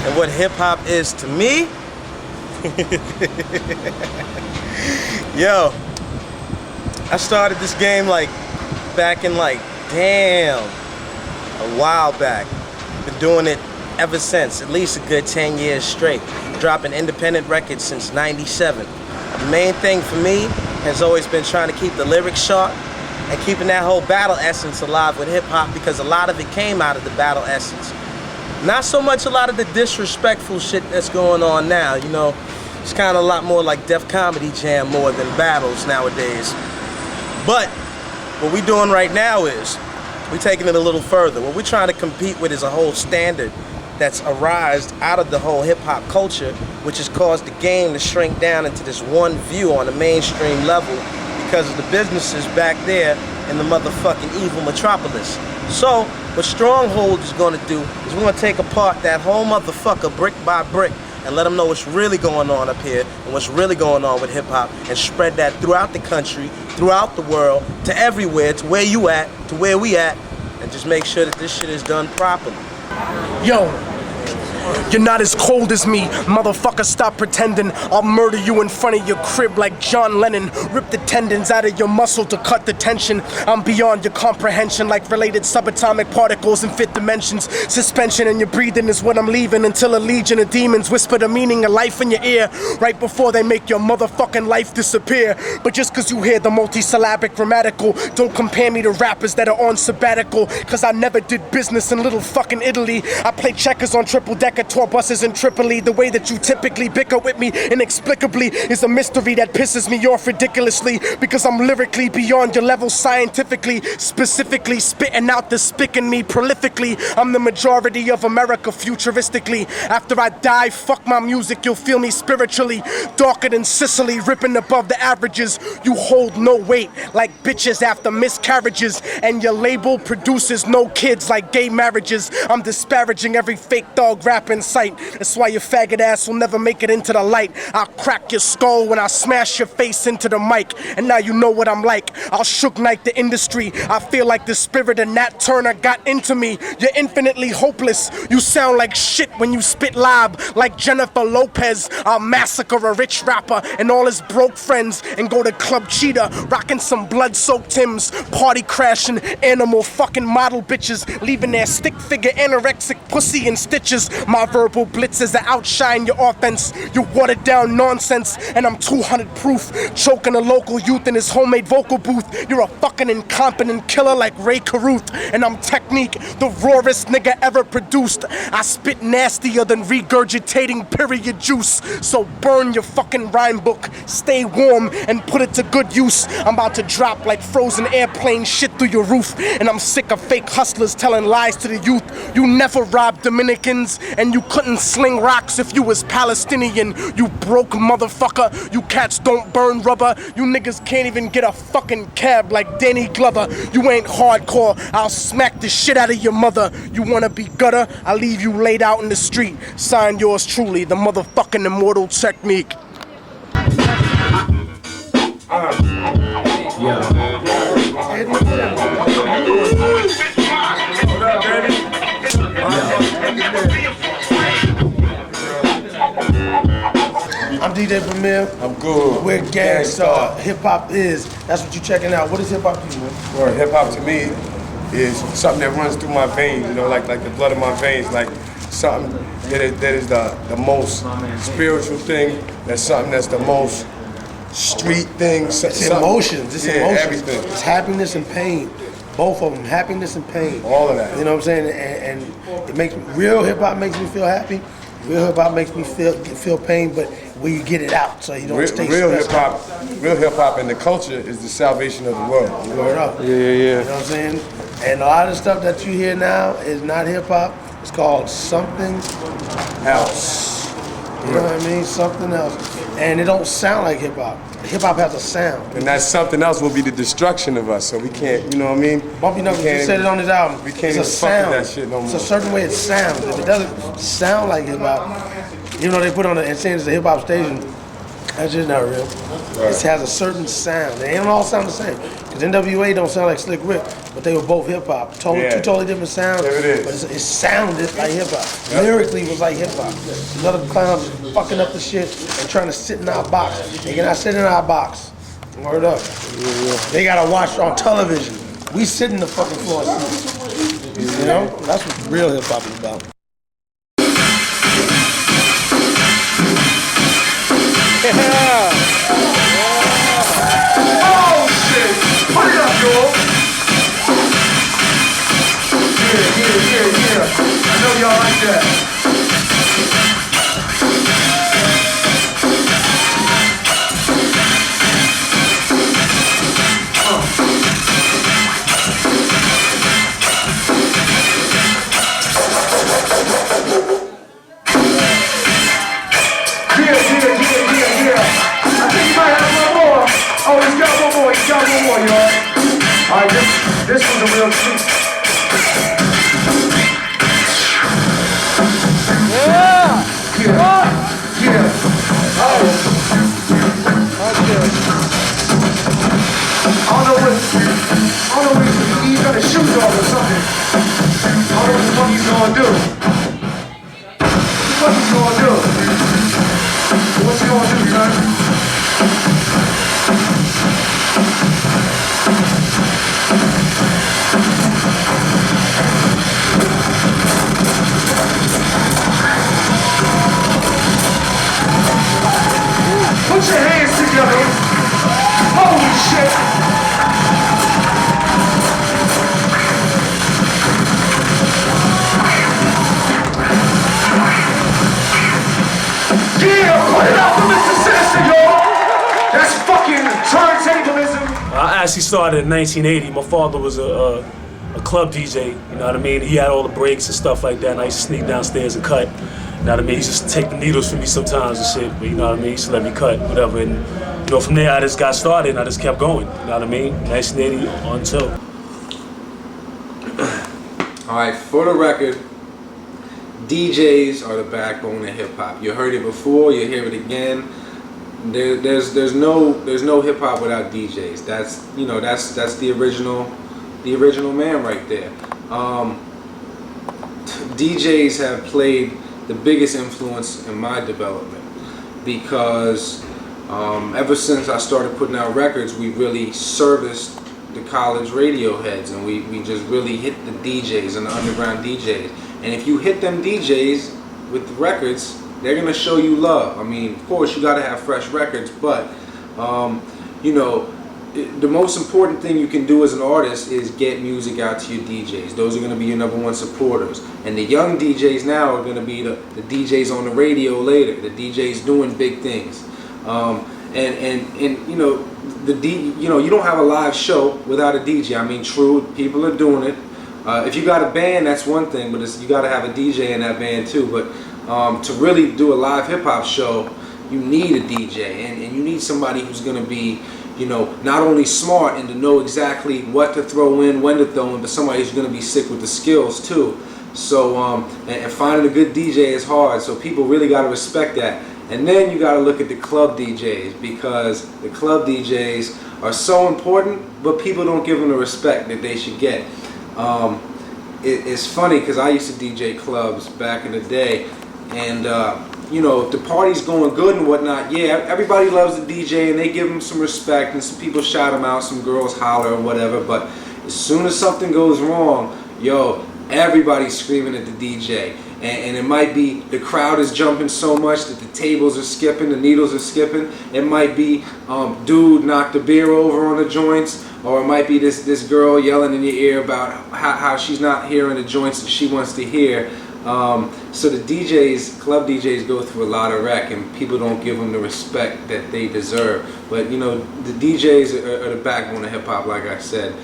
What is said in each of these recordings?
and what hip hop is to me. Yo, I started this game back in a while back. Been doing it ever since, at least a good 10 years straight. Dropping independent records since '97. The main thing for me has always been trying to keep the lyrics sharp and keeping that whole battle essence alive with hip hop, because a lot of it came out of the battle essence. Not so much a lot of the disrespectful shit that's going on now, you know. It's kind of a lot more like Def Comedy Jam more than battles nowadays. But what we're doing right now is we're taking it a little further. What we're trying to compete with is a whole standard that's arisen out of the whole hip-hop culture, which has caused the game to shrink down into this one view on the mainstream level because of the businesses back there in the motherfucking evil metropolis. So what Stronghold is going to do is we're going to take apart that whole motherfucker brick by brick and let them know what's really going on up here and what's really going on with hip-hop, and spread that throughout the country, throughout the world, to everywhere, to where you at, to where we at, and just make sure that this shit is done properly. Yo, you're not as cold as me, motherfucker, stop pretending. I'll murder you in front of your crib like John Lennon. Rip the tendons out of your muscle to cut the tension. I'm beyond your comprehension, like related subatomic particles in fifth dimensions. Suspension in your breathing is what I'm leaving, until a legion of demons whisper the meaning of life in your ear right before they make your motherfucking life disappear. But just cause you hear the multisyllabic grammatical, don't compare me to rappers that are on sabbatical, cause I never did business in little fucking Italy. I play checkers on triple decker tour buses in Tripoli. The way that you typically bicker with me inexplicably is a mystery that pisses me off ridiculously, because I'm lyrically beyond your level scientifically, specifically spitting out the spick in me prolifically. I'm the majority of America futuristically. After I die, fuck my music, you'll feel me spiritually. Darker than Sicily, ripping above the averages. You hold no weight like bitches after miscarriages, and your label produces no kids like gay marriages. I'm disparaging every fake thug rap in sight. That's why your faggot ass will never make it into the light. I'll crack your skull when I smash your face into the mic, and now you know what I'm like. I'll Shook Knight the industry. I feel like the spirit of Nat Turner got into me. You're infinitely hopeless. You sound like shit when you spit lob like Jennifer Lopez. I'll massacre a rich rapper and all his broke friends and go to Club Cheetah rocking some blood-soaked Timbs, party crashing animal fucking model bitches, leaving their stick figure anorexic pussy in stitches. My verbal blitzes that outshine your offense. You watered down nonsense, and I'm 200 proof, choking a local youth in his homemade vocal booth. You're a fucking incompetent killer like Ray Caruth, and I'm Technique, the rawest nigga ever produced. I spit nastier than regurgitating period juice. So burn your fucking rhyme book, stay warm, and put it to good use. I'm about to drop like frozen airplane shit through your roof, and I'm sick of fake hustlers telling lies to the youth. You never robbed Dominicans, and you couldn't sling rocks if you was Palestinian. You broke motherfucker. You cats don't burn rubber. You niggas can't even get a fucking cab like Danny Glover. You ain't hardcore. I'll smack the shit out of your mother. You wanna be gutter? I'll leave you laid out in the street. Sign yours truly, the motherfucking immortal Technique. I'm DJ Premier. I'm good. We're Gangstar. Hip hop is. That's what you checking out. What is hip hop to you, man? Well, hip hop to me is something that runs through my veins. You know, like the blood of my veins. Like something that is the most spiritual thing. That's something that's the most street thing. It's emotions. It's emotions. Everything. It's happiness and pain. Both of them, happiness and pain. All of that. You know what I'm saying? And it makes real hip hop makes me feel happy. Real hip hop makes me feel pain, but where you get it out, so you don't stay stressed. Real hip hop and the culture is the salvation of the world. Word up. Yeah. You know what I'm saying? And a lot of stuff that you hear now is not hip hop. It's called something else. You know what I mean? Something else. And it don't sound like hip hop. Hip hop has a sound. And that something else will be the destruction of us. So we can't, you know what I mean? Bumpy Knuckles just said it on his album. We can't it's a even fuck sound. with that shit no more. It's a certain way it sounds. If it doesn't sound like hip hop, even though they put on it and saying it's a hip hop station, That's just not real. It has a certain sound. They don't all sound the same. Because NWA don't sound like Slick Rick, but they were both hip hop. Two totally different sounds. There it is. But it sounded like hip hop. Lyrically, it was like hip hop. These other clowns fucking up the shit and trying to sit in our box. They cannot sit in our box. Word up. They gotta watch on television. We sit in the fucking floor seats. You know? That's what real hip hop is about. Oh shit! Put it up, y'all! Yeah. I know y'all like that. I think you might have one more. Oh, he's got one more, y'all. Alright, this one's a real treat. Yeah. Oh. Okay. I don't know if he's got his shoes off or something. I don't know what the fuck he's gonna do. What he's gonna do? What's he gonna do, son? Put your hands together. Holy shit. Yeah, put it up for Mr. Sinister, y'all. That's fucking turntablism. I actually started in 1980. My father was a club DJ, you know what I mean? He had all the breaks and stuff like that, and I used to sneak downstairs and cut. You know what I mean? He used to take the needles from me sometimes and shit, but you know what I mean? He used to let me cut, whatever. And you know, from there I just got started and I just kept going. You know what I mean? 1980 until. All right, for the record, DJs are the backbone of hip hop. You heard it before, you hear it again. There's no hip hop without DJs. That's the original man right there. DJs have played the biggest influence in my development because ever since I started putting out records, we really serviced the college radio heads, and we just really hit the DJs and the underground DJs. And if you hit them DJs with the records, they're gonna show you love. I mean, of course, you gotta have fresh records, but you know, the most important thing you can do as an artist is get music out to your DJs. Those are gonna be your #1 supporters. And the young DJs now are gonna be the DJs on the radio later, the DJs doing big things. And you know, you don't have a live show without a DJ. I mean, true, people are doing it. If you got a band, that's one thing, but you got to have a DJ in that band too. But to really do a live hip hop show, you need a DJ, and you need somebody who's going to be, you know, not only smart and to know exactly what to throw in, when to throw in, but somebody who's going to be sick with the skills too. So and finding a good DJ is hard. So people really got to respect that. And then you got to look at the club DJs, because the club DJs are so important, but people don't give them the respect that they should get. It's funny because I used to DJ clubs back in the day, and you know, if the party's going good and whatnot, yeah, everybody loves the DJ and they give him some respect, and some people shout him out, some girls holler or whatever. But as soon as something goes wrong, yo, everybody's screaming at the DJ. And it might be the crowd is jumping so much that the tables are skipping, the needles are skipping. It might be dude knocked the beer over on the joints, or it might be this girl yelling in your ear about how she's not hearing the joints that she wants to hear. So the DJs, club DJs, go through a lot of wreck, and people don't give them the respect that they deserve. But you know, the DJs are the backbone of hip hop, like I said.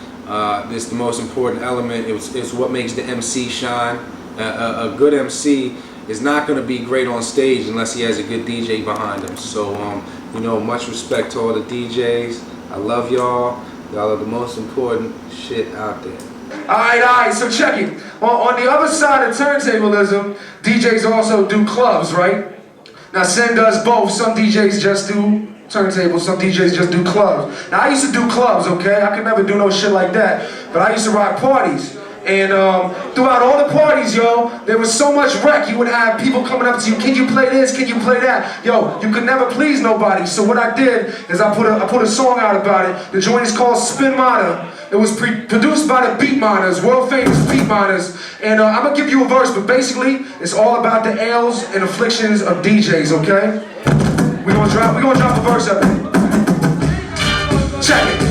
It's the most important element. It's what makes the MC shine. A good MC is not going to be great on stage unless he has a good DJ behind him. So, you know, much respect to all the DJs. I love y'all. Y'all are the most important shit out there. Alright, so check it. On the other side of turntablism, DJs also do clubs, right? Now Sin does both. Some DJs just do turntables, some DJs just do clubs. Now I used to do clubs, okay? I could never do no shit like that. But I used to rock parties. And throughout all the parties, yo, there was so much wreck. You would have people coming up to you, can you play this, can you play that? Yo, you could never please nobody. So what I did is I put a song out about it. The joint is called Spin Mata. It was produced by the Beat Miners, world famous Beat Miners. And I'm gonna give you a verse, but basically, it's all about the ails and afflictions of DJs, okay? We're gonna drop a verse up here. Check it.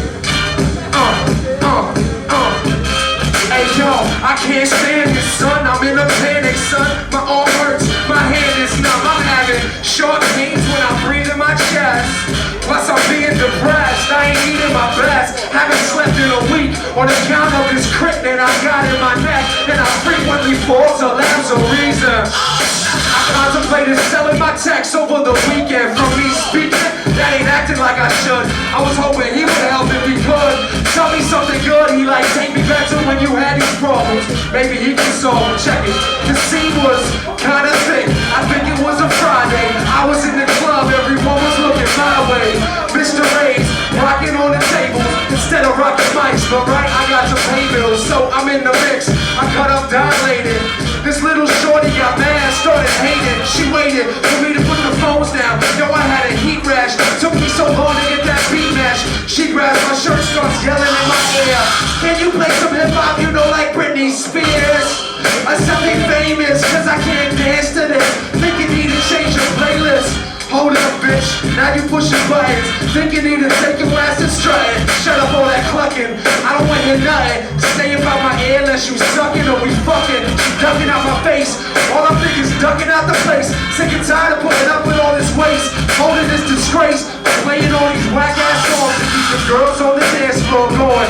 Hey yo, I can't stand this, son. I'm in a panic, son. My arm hurts, my hand is numb. I'm having short pains when I breathe in my chest. Plus I'm being depressed, I ain't eating my best. Haven't slept in a week on account of this crit that I got in my neck. And I frequently fall to lapse of reason. I contemplated selling my text over the weekend. From me speaking, that ain't acting like I should. I was hoping he would help if he could. Tell me something good, he like take me back to when you had these problems. Maybe he can solve them, check it. The scene was kinda thick, I think it was a Friday. I was in the club, everyone was looking my way. Mr. Ray's rocking on the table instead of rocking mics. But right, I got to pay bills, so I'm in the mix. I cut up dilated. This little shorty got mad, started hating. She waited for me to put the phones down. Yo, I had a heat rash. Took me so long to get that beat match. She grabs my shirt, starts yelling in my ear. Can you play some hip hop, you know, like Britney Spears? Or something famous, cause I can't dance to this. Think you need to change your playlist. Hold up, bitch, now you pushing buttons. Think you need to take your ass and strutting. Shut up all that clucking, I don't wanna hear nothing. Stay about my ear unless you sucking or we fucking. Ducking out my face, all I'm thinking is ducking out the place. Sick and tired of putting up with all this waste. Holding this disgrace, playing all these whack ass songs to keep the girls on the dance floor going.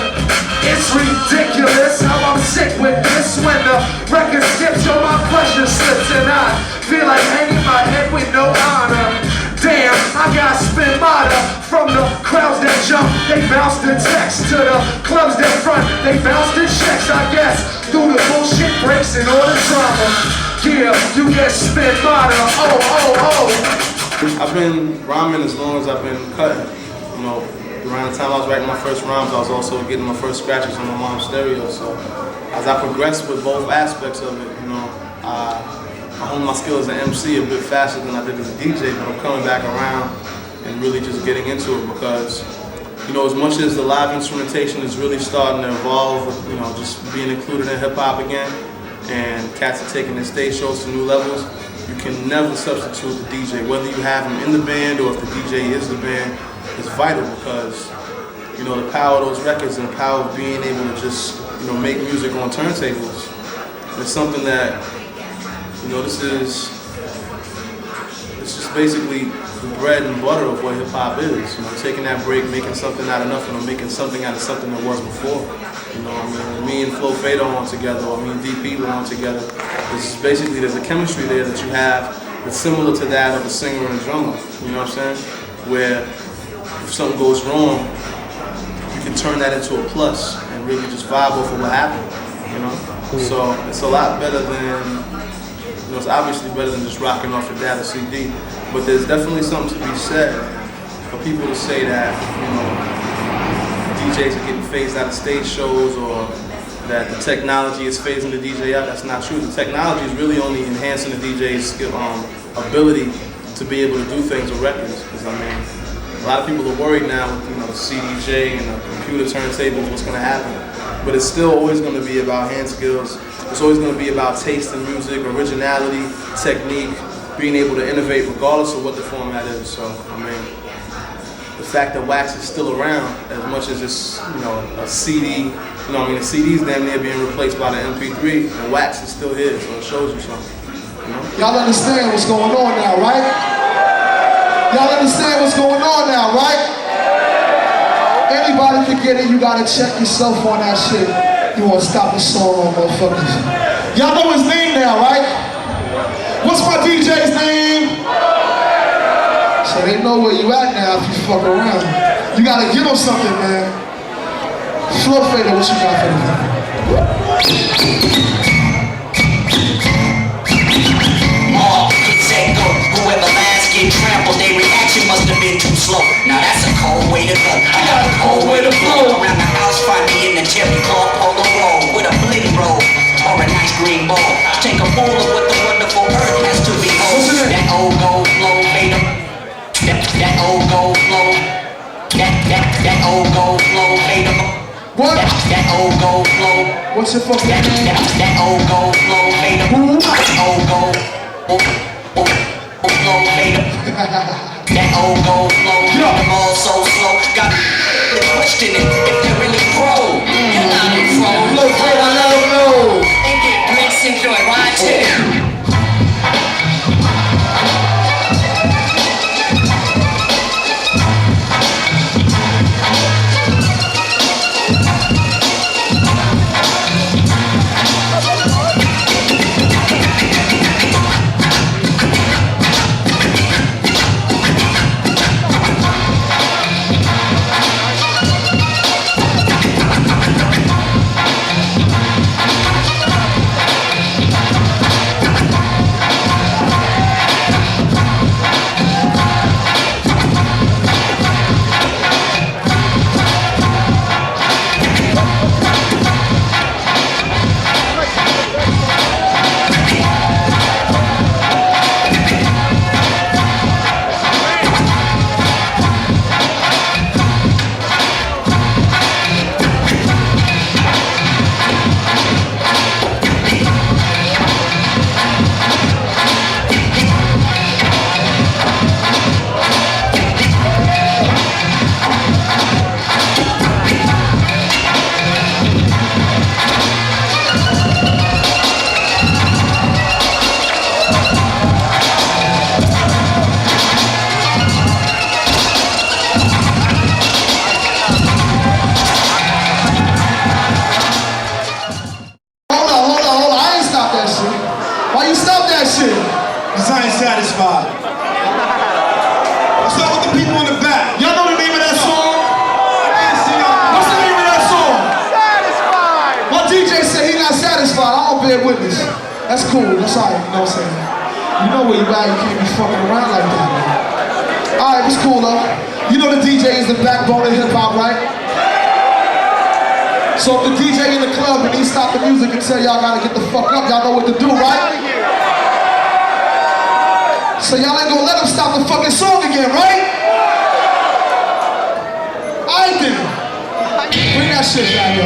It's ridiculous how I'm sick with this when the record skips on my pleasure slips. And I feel like hanging my head with no honor. Damn, I got Spin Mata. From the crowds that jump, they bounce the text. To the clubs that front, they bounce the checks, I guess. Through the bullshit breaks and all the drama. Yeah, you get Spin Mata, oh. I've been rhyming as long as I've been cutting. You know, around the time I was writing my first rhymes, I was also getting my first scratches on my mom's stereo. So as I progressed with both aspects of it, you know, I honed my skill as an MC a bit faster than I did as a DJ, but I'm coming back around and really just getting into it because, you know, as much as the live instrumentation is really starting to evolve, you know, just being included in hip hop again, and cats are taking their stage shows to new levels, you can never substitute the DJ. Whether you have him in the band or if the DJ is the band, it's vital because, you know, the power of those records and the power of being able to just, you know, make music on turntables, it's something that, you know, it's just basically the bread and butter of what hip hop is. You know, taking that break, making something out of nothing, or making something out of something that was before. You know, I mean, when me and Flo Fado on together, or me and DP were on together, this is basically, there's a chemistry there that you have that's similar to that of a singer and a drummer. You know what I'm saying? Where if something goes wrong, you can turn that into a plus and really just vibe off of what happened. You know, so it's a lot better than. You know, it's obviously better than just rocking off a data CD, but there's definitely something to be said for people to say that, you know, DJs are getting phased out of stage shows or that the technology is phasing the DJ out. That's not true. The technology is really only enhancing the DJ's skill, ability to be able to do things with records. Because I mean, a lot of people are worried now with, you know, the CDJ and the computer turntables, what's going to happen. But it's still always going to be about hand skills. It's always going to be about taste in music, originality, technique, being able to innovate regardless of what the format is. So, I mean, the fact that wax is still around, as much as it's, you know, a CD, you know, I mean, the CD's damn near being replaced by the MP3, and wax is still here, so it shows you something. You know? Y'all understand what's going on now, right? Y'all understand what's going on now, right? Anybody can get it, you gotta check yourself on that shit. You wanna stop the song, motherfuckers. Y'all know his name now, right? What's my DJ's name? So they know where you at now if you fuck around. You gotta give them something, man. Flo Fado, what you got for them? Whoever last reborn. Take a bowl of what the wonderful earth has to behold. That old gold flow made up. That old gold flow. That old gold flow made up. What? That old gold flow. What's your fucking name? That old gold flow made up. Old gold. Flow made up. That old gold flow made them all so slow. Got questioning if they really pro. You're not a pro. Look, I don't know. And get drinks, enjoy, watch it. Cause I ain't satisfied. What's up with the people in the back? Y'all know the name of that song? What's the name of that song? Satisfied. My DJ said he not satisfied. I'm gonna bear witness. That's cool. That's alright. You know what I'm saying? You know where you at. You can't be fucking around like that, man. Alright, it's cool though. You know the DJ is the backbone of hip hop, right? So if the DJ in the club and he stop the music and tell y'all gotta get the fuck up, y'all know what to do, right? So y'all ain't gonna let him stop the fucking song again, right? I did. Bring that shit back, yo.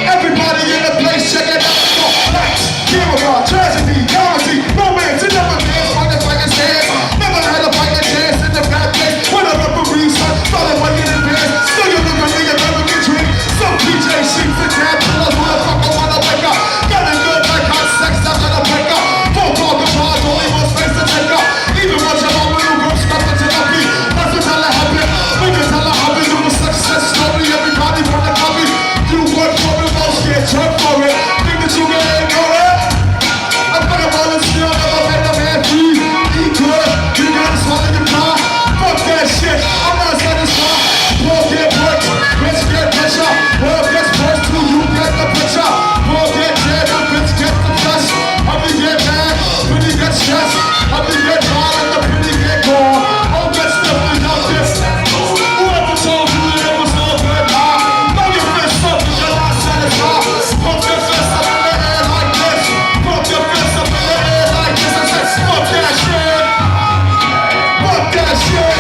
Everybody in the place, check it out. Go, lights, camera, tragedy, comedy, romance, it never dance, fight the fighter's hands. Never had a fighting chance in the bad place. When a referee, son, started waiting in advance. Still you look at me, you never get drink. Some PJ sheets and dad pillars, motherfucker wanna wake up. Got it good like hot sex after the breakup. Phone the bars, only one space to take up. Even once your mama new girl stuck into the beat. That's what tell her happy. We can tell her happy. Do a success story. Everybody wanna copy. You work for it, most get jerk for it. Think that you can ignore it? I'm gonna roll and still never make a man free. Eat good, you gotta swallow your pie. Fuck that shit, I'm not satisfied. Poor get worked, bitch get pressure. World gets first to you get the picture. Poor get dead, but bitch get the flesh. Hubby get mad, pretty get stressed. Hubby get hard and the pretty get gone. All get stuff without this. Whoever told you that it was all good, nah. Throw your fist up if you're not satisfied. Pump your fist up in the air like this. Pump your fist up in the air like this. I said, fuck that shit. Fuck that shit.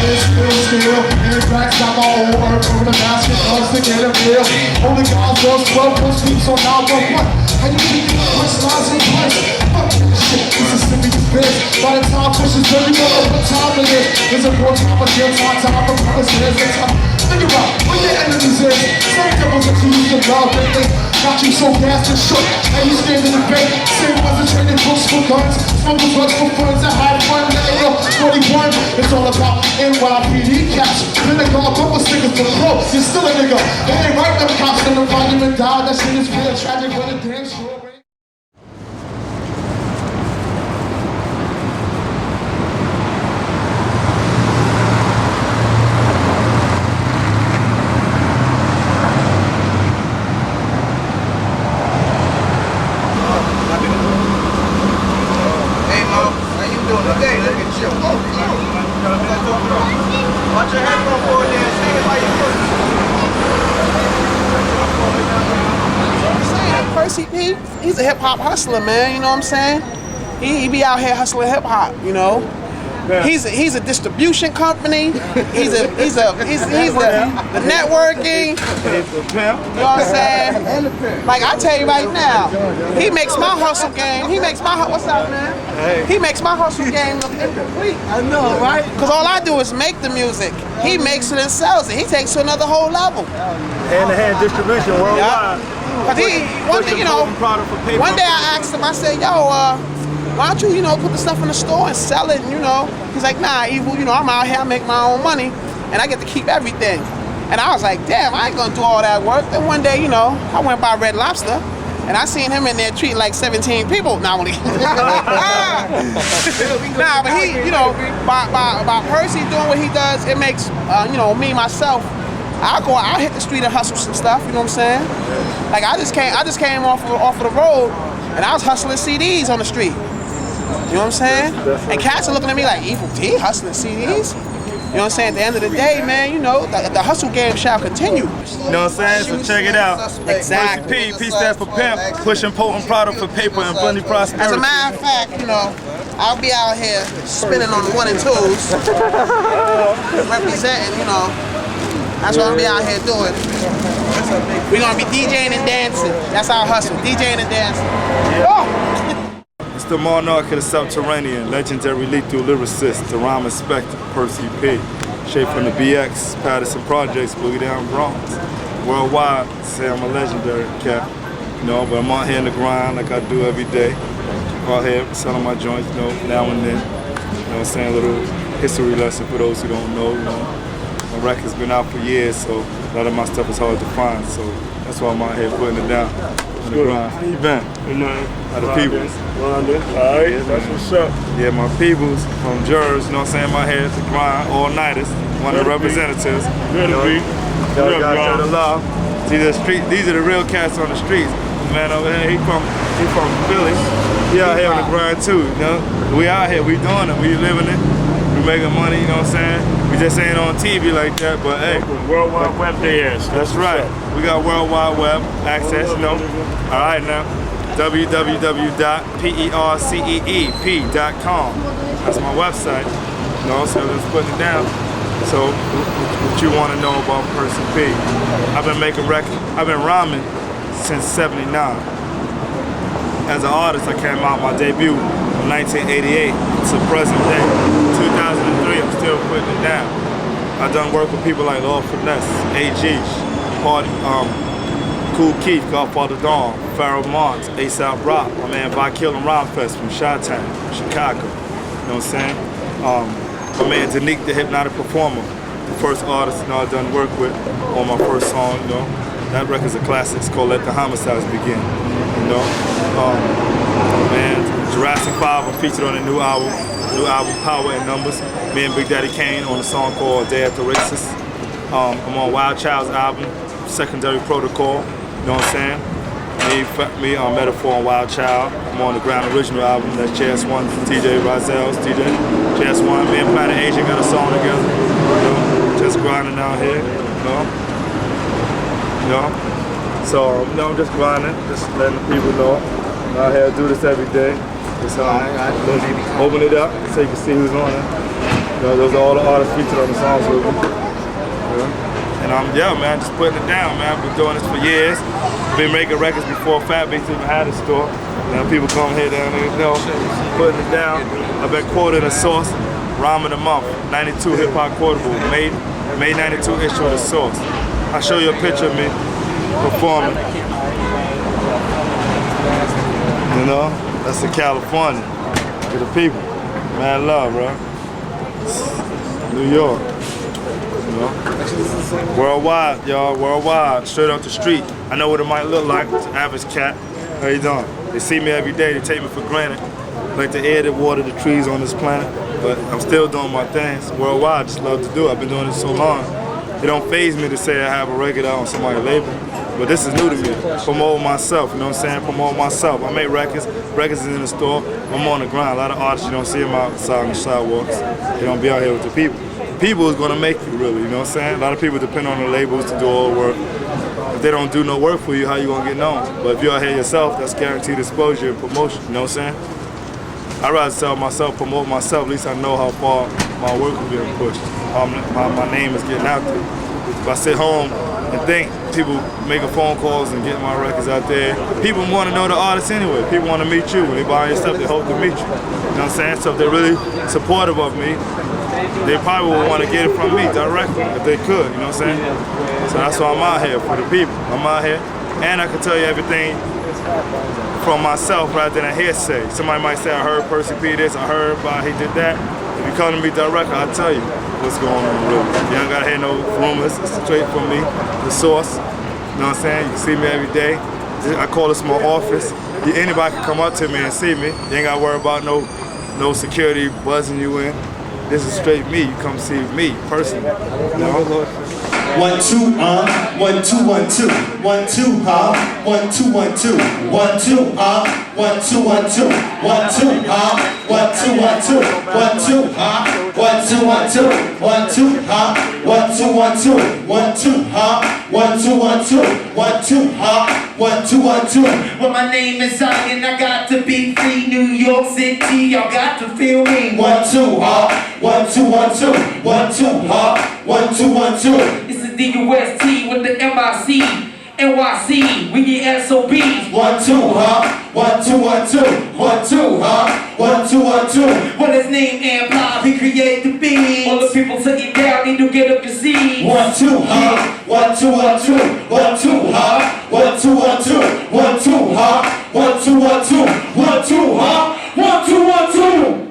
It's still, it cracks out my own earth from the basket, does to get a feel. Only God's does 12 plus weeks on 911. How you keep the punchlines in place? Fuck that shit, Mississippi is bitch. By the time pushes 30, you know what time it is. There's a more time, a jail time for promises and time. Think about where your enemies is. Same devils that you used to love, they got you so gassed and shook. And you stand in the bank, same wasn't trading books for guns. Smoking drugs for funds, I had fun, nigga. 41, it's all about NYPD caps. Pentagon bumper stickers for pro, you're still a nigga. They ain't right, them cops in the monument died. That shit is real tragic, but a damn sure. Watch your headphone forward there and sing it while you're Percy P, he's a hip hop hustler, man. You know what I'm saying? He be out here hustling hip hop. You know. Yeah. He's a distribution company. He's the networking. You know what I'm saying? Like I tell you right now, he makes my hustle game. What's up, man? Hey. He makes my hustle game look incomplete. I know, right? Because all I do is make the music. He makes it and sells it. He takes it to another whole level. Hand-to-hand distribution worldwide. Cause one day I asked him. I said, "Yo, why don't you, put the stuff in the store and sell it?" And, he's like, "Nah, Evil, I'm out here, I make my own money, and I get to keep everything." And I was like, "Damn, I ain't gonna do all that work." Then one day, I went by Red Lobster, and I seen him in there treating like 17 people. Not only, nah, but he, by Percy doing what he does, it makes, me myself. I'll hit the street and hustle some stuff. You know what I'm saying? Like I just came off of the road, and I was hustling CDs on the street. You know what I'm saying? And cats are looking at me like, Evil D hustling CDs? You know what I'm saying? At the end of the day, man, the hustle game shall continue. You know what I'm saying? So check it out. Exactly. P stands for pimp, pushing potent product for paper and plenty prosperity. As a matter of fact, I'll be out here spinning on the 1 and 2s, representing, That's what I'm gonna be out here doing. We're gonna be DJing and dancing. That's our hustle, DJing and dancing. Oh. It's the monarch of the subterranean, legendary lethal lyricist, the rhyme inspector, Percy P. Shaped from the BX, Patterson Projects, Boogie Down Bronx. Worldwide, say I'm a legendary cat. But I'm out here in the grind like I do every day. Out here selling my joints, now and then. You know what I'm saying? A little history lesson for those who don't know. My record's been out for years, so a lot of my stuff is hard to find. So that's why I'm out here putting it down on the grind. How you been? How the peoples? Alright, that's what's up. Yeah, my peoples from Jersey, you know what I'm saying? I'm out here at the grind, all-nighters, one of the representatives. Y'all got to the love. These are the real cats on the streets. The man over here, he from Philly. He out here on the grind too, We out here, we doing it, we living it. We making money, you know what I'm saying? We just ain't on TV like that, but hey. World Wide Web there is. That's right. We got World Wide Web access, All right now. www.perceep.com. That's my website. So let's put it down. So what you want to know about Percy P? I've been making records, I've been rhyming since '79. As an artist, I came out my debut in 1988 to present day. 2003, I'm still putting it down. I've done work with people like Lord Finesse, A.G., Party, Cool Keith, Godfather Dawn, Pharoah Monts, ASAP Rock, my man Vakil and Rhyme Fest from Chi-Town, Chicago. You know what I'm saying? My man Danique, the Hypnotic Performer, the first artist I've done work with on my first song. That record's a classic. It's called Let the Homicides Begin. Man, Jurassic 5, I'm featured on the new album Power and Numbers. Me and Big Daddy Kane on a song called Day After Racist. I'm on Wild Child's album, Secondary Protocol. You know what I'm saying? Me on Metaphor and Wild Child. I'm on the Ground Original album, that's JS1, TJ Rozell's DJ. JS1, me and Planet Asia got a song together. Just grinding out here. So I'm just grinding, just letting the people know. I'm out here, do this every day. Just open it up so you can see who's on it. Those are all the artists featured on the songs with me. And man, just putting it down, man. I've been doing this for years. Been making records before Fat Beats even had a store. Now people come here down there, putting it down. I've been quoted a Source, Rhyme of the Month, 92 Hip Hop Quotable, May 92 issue of the Source. I'll show you a picture of me performing. That's the California to the people. Mad love, bro. New York. Worldwide, y'all, worldwide, straight off the street. I know what it might look like. It's an average cat. How you doing? They see me every day, they take me for granted. Like the air, the water, the trees on this planet. But I'm still doing my things. Worldwide, just love to do it. I've been doing it so long. It don't faze me to say I have a record out on somebody's label. But this is new to me. Promote myself, you know what I'm saying? Promote myself. I make records. Records is in the store. I'm on the grind. A lot of artists, you don't see them outside on the sidewalks. They don't be out here with the people. People is gonna make you really, you know what I'm saying? A lot of people depend on the labels to do all the work. if they don't do no work for you, how you gonna get known? But if you're out here yourself, that's guaranteed exposure and promotion, you know what I'm saying? I'd rather sell myself, promote myself, at least I know how far my work is being pushed, how my name is getting out there. If I sit home and think people making phone calls and getting my records out there, people want to know the artist anyway. People want to meet you. When they buy your stuff, they hope to meet you. You know what I'm saying? So if they're really supportive of me, they probably will want to get it from me directly if they could, you know what I'm saying? So that's why I'm out here, for the people. I'm out here, and I can tell you everything from myself rather than a hearsay. Somebody might say, I heard Percy P this, I heard about he did that. If you come to me directly, I'll tell you what's going on really. You don't gotta hear no rumors, it's straight from me, the source. You know what I'm saying? You can see me every day. I call this my office. Anybody can come up to me and see me. You ain't gotta worry about no security buzzing you in. This is straight me. You come see me personally. You know? 1 2 1 2 1 2 1 2 1 2 1 2 1 2 1 2 1 2 1 2 1 2 1 2 1 2 1 2 1 2 1 2 1 2 1 2 1 2 1 2 1 2 1 2 1 2 1 2. Well, my name is Zion, I got to be free. New York City, y'all got to feel me. 1 2 1 2 1 2 1 2 1 2 1 2. It's the D-U-S-T with the M-I-C. NYC, we get SOBs. 1 2 1 2 1 2 1 2 1 2 1 2. Well, his name Amplified, he create the beats. All the people sitting down need to get up your seats. 1 2 1 2 1 2 1 2 1 2 1 2 1 2 1 2 1 2 1 2 1 2 1 2.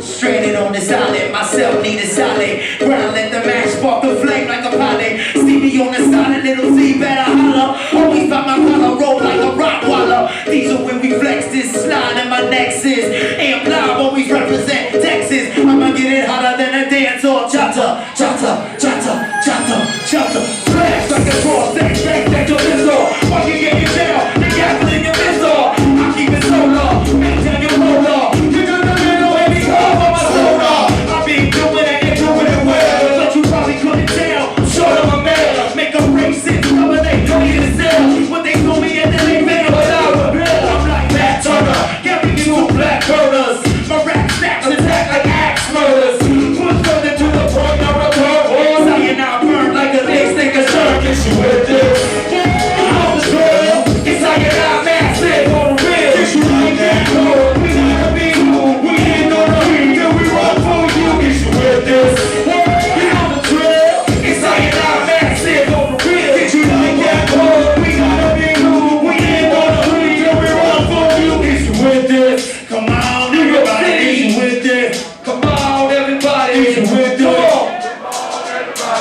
Stranded on this island, myself need a solid ground. Let the match spark the flame like a pilot. See me on the side, a little Z better holler. Always find my collar, roll like a Rottweiler. These are when we flex this slide and my nexus. Amp Live always represent Texas. I'ma get it hotter than a dance or chata, chata, chata, chata, chata. Flex like a cross, sex, your pistol. Fuck you get your tail, the gas in your pistol. I keep it solo, maintain your roller. You do the little heavy call for my soda. I be doing it and doing it well, but you probably couldn't tell. Short of a mail, make a racist, dominate, don't even sell. What they told me and then they fail, but I rebel. I'm like Matt Turner, giving you black burners. My rap stacks attack like axe murders. Push further to the point of return. Saying I burn like a big stick of shirt. Get you with this. I'm the drill. It's like an eye massive on the real. Get you like that cold. We gotta be cool. We ain't on the ring. Then we run for you. Get you with this. You know the drill. It's like an eye massive on the real. Get you like that cold. We gotta be cool. We ain't on the ring. Then we run for you. Get you with this. Come on, everybody. Get you with this. Come on, everybody. Get you with this.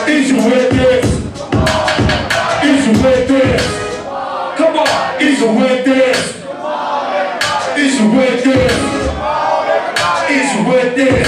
Get you with this. Get you with this. Come on, is you with this? Is you with this? Is you with this?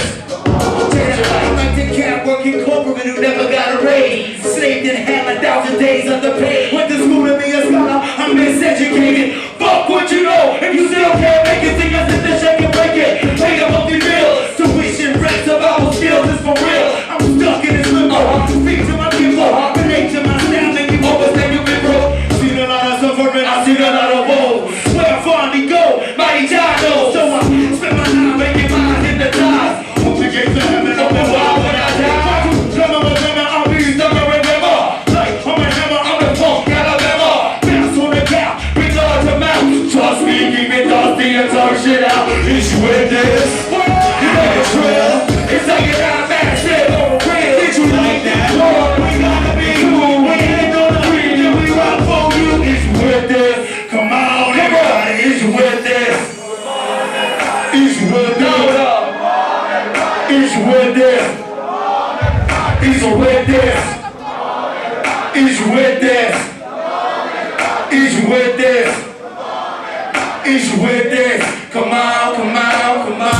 Like the cat working corporate who never got a raise. Slaved in hell 1,000 days underpaid. Went to school to be a scholar, I'm miseducated. Fuck what you know, if you still can't make it, think I sit there shake and break it. Pay the monthly bills, tuition, rent, survival skills is for real. I'm stuck in this limbo, speak to my people, relate to my style, make you overstay you been broke. Seen a lot of suffering, I seen a lot of woes. Where I finally go, mighty John knows. So I spend my time making mine hypnotized. Hope the gates of heaven open wide when I die. I'll be stuck and remember. Like I'm a hammer, I'm the funk, Alabama. Bounce on the cow, bring large amounts. Trust me, keep it dusty and talk shit out. Is you with this? You know the drill. It's like an eye massive on the real. Did you like that? Lord, we gotta be cool. We ain't gonna read and we rock for you. Is you with this? Come on, everybody. Is you with this? Is you with this? Is you with this? Is you with this? Is you with this? Is you with this? Is you with this? Come on, come on, come on.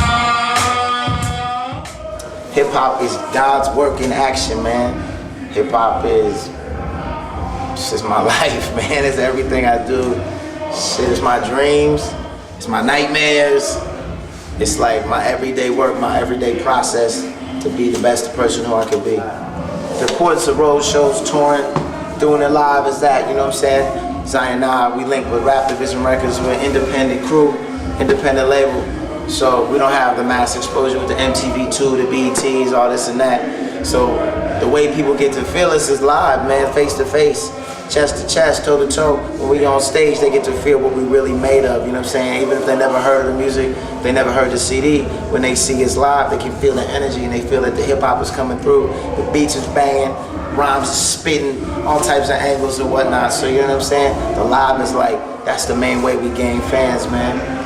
Hip hop is God's work in action, man. Hip hop is just my life, man. It's everything I do. Shit, it's my dreams. It's my nightmares. it's like my everyday work, my everyday process to be the best person who I could be. The importance of road shows, touring, doing it live is that, you know what I'm saying? Zion and I, we link with Rap Division Records, we're an independent crew, independent label. So we don't have the mass exposure with the MTV2, the BETs, all this and that. So the way people get to feel us is live, man, face to face, chest to chest, toe to toe. When we on stage, they get to feel what we really made of, you know what I'm saying? Even if they never heard of the music, they never heard the CD, when they see us live, they can feel the energy and they feel that the hip hop is coming through, the beats is banging, rhymes is spitting, all types of angles and whatnot. So you know what I'm saying? The live is like, that's the main way we gain fans, man.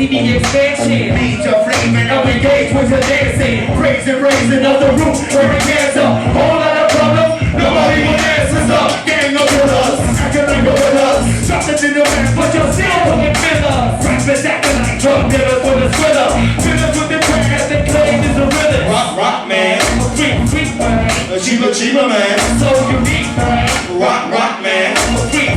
Expansion, major flame and I'm engaged with the dancing, praising, raising up the roof, burning cancer, whole lot of problems, nobody will answer up, gang up with us, acting like with us, something in the back, but you're still fucking filler, rappers acting like drug dealers with a thriller, fillers with the trash that claim is a rhythm, rock man, freak man, Chiba man, so unique man, rock man,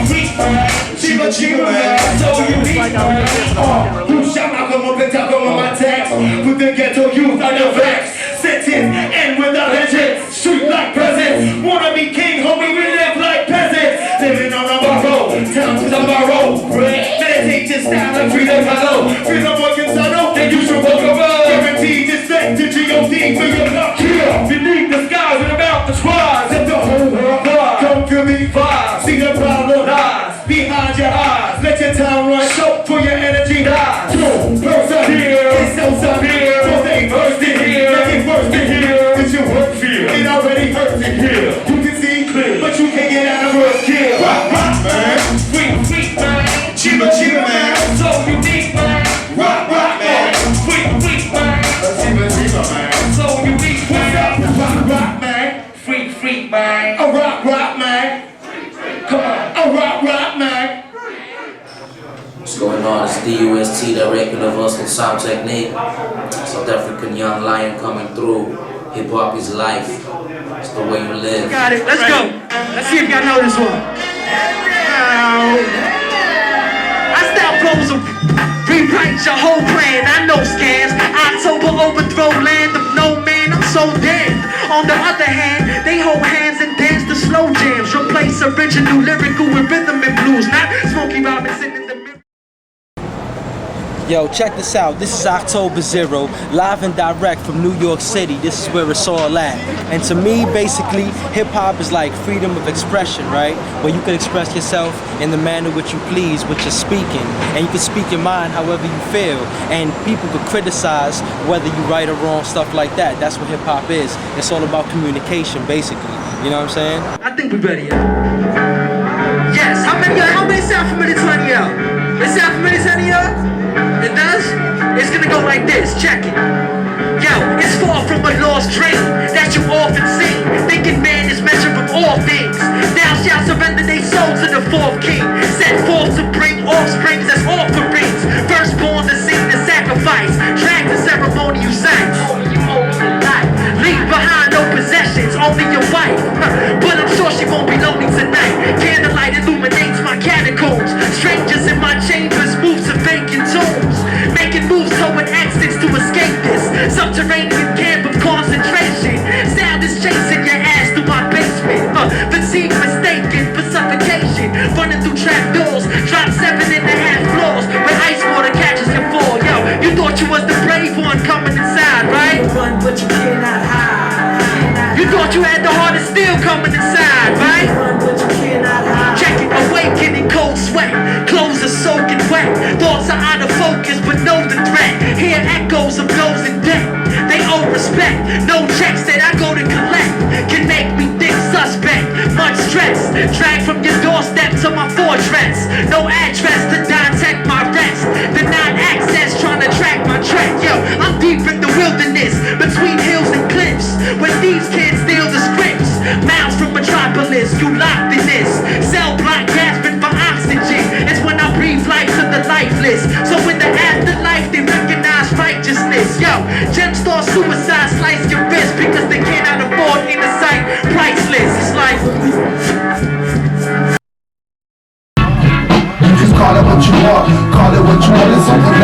freak man, Chiba man, so unique man, shout out, come up and talk on my text. Put the ghetto youth on your vex. Sentence, end with a legend. Street like presents. Wanna be king, homie, we live like peasants. Living on a borrow, town to the borrow. Meditate this style and freedom hello. Freedom working sano, then you should walk around. Guaranteed respect to G.O.D. for your luck here. Beneath the skies and about the twice. Let the whole world fly. Come feel me vibe. See the problem lies behind your eyes. Let your time run short for your energy dies. Birds are here, it's else here. So they burst in here, make it worse than here. It's your work feel, it already hurts in here. You can see clear, but you can't get out of work kill. Rock man, freak man, Chiba man, so unique man. Rock man, freak man, Chiba man, so unique man. Rock man, freak man, a rock man. Come on, a rock man. What's going on? It's DUST, director of Hustle Sound Technique. South African young lion coming through. Hip hop is life. It's the way you live. Got it. Let's go. Let's see if y'all know this one. I style flows of rewrite your whole plan. I know scams. October overthrow land of no man. I'm so damned. On the other hand, they hold hands and dance to slow jams. Replace original lyrical with rhythm and blues. Not Smokey Robinson in the mirror. Yo, check this out. This is October Zero, live and direct from New York City. This is where it's all at. And to me, basically, hip-hop is like freedom of expression, right? Where you can express yourself in the manner which you please, which you're speaking. And you can speak your mind however you feel. And people could criticize whether you right or wrong, stuff like that. That's what hip-hop is. It's all about communication, basically. You know what I'm saying? I think we're ready, yeah. Yes, how many sound familiar to any of y'all? It sound familiar to any of y'all? It does? It's gonna go like this, check it. Yo, it's far from a lost dream that you often see. Thinking man is measured from all things. Now shall surrender their souls to the fourth king. Set forth to bring offsprings as offerings. Firstborn to sing the sacrifice. Drag the ceremonial sites. Leave behind no possessions, only your wife. But I'm sure she won't be lonely tonight. Candlelight illuminates my catacombs. Strangers in my chambers move to vacant tombs. Making moves toward exits to escape this subterranean camp of concentration. Sound is chasing your ass through my basement. Fatigue mistaken for suffocation. Running through trap doors. Drop 7.5 floors where ice water catches your fall. Yo, you thought you was the brave one coming inside, right? Run, but you cannot hide. You thought you had the heart of steel coming inside, right? Run, but you cannot hide. Check it, awakening cold sweat. Clothes are soaking wet. Thoughts are out of focus, but know the threat. Hear echoes of those in debt. They owe respect. No checks that I go to collect can make me think suspect. Much stress. Drag from your doorstep to my fortress. No address to dissect my rest. Denied access, trying to track my track. Yo, I'm deep in the wilderness between hills and cliffs. When these kids steal the scripts. you locked in this. Cell block gasping for oxygen. It's when I breathe life to the lifeless. So in the afterlife, they recognize righteousness. Yo, Gemstar suicide slice your wrist because they cannot afford inner sight. Priceless. It's like. Just call it what you want, call it what you want, it's something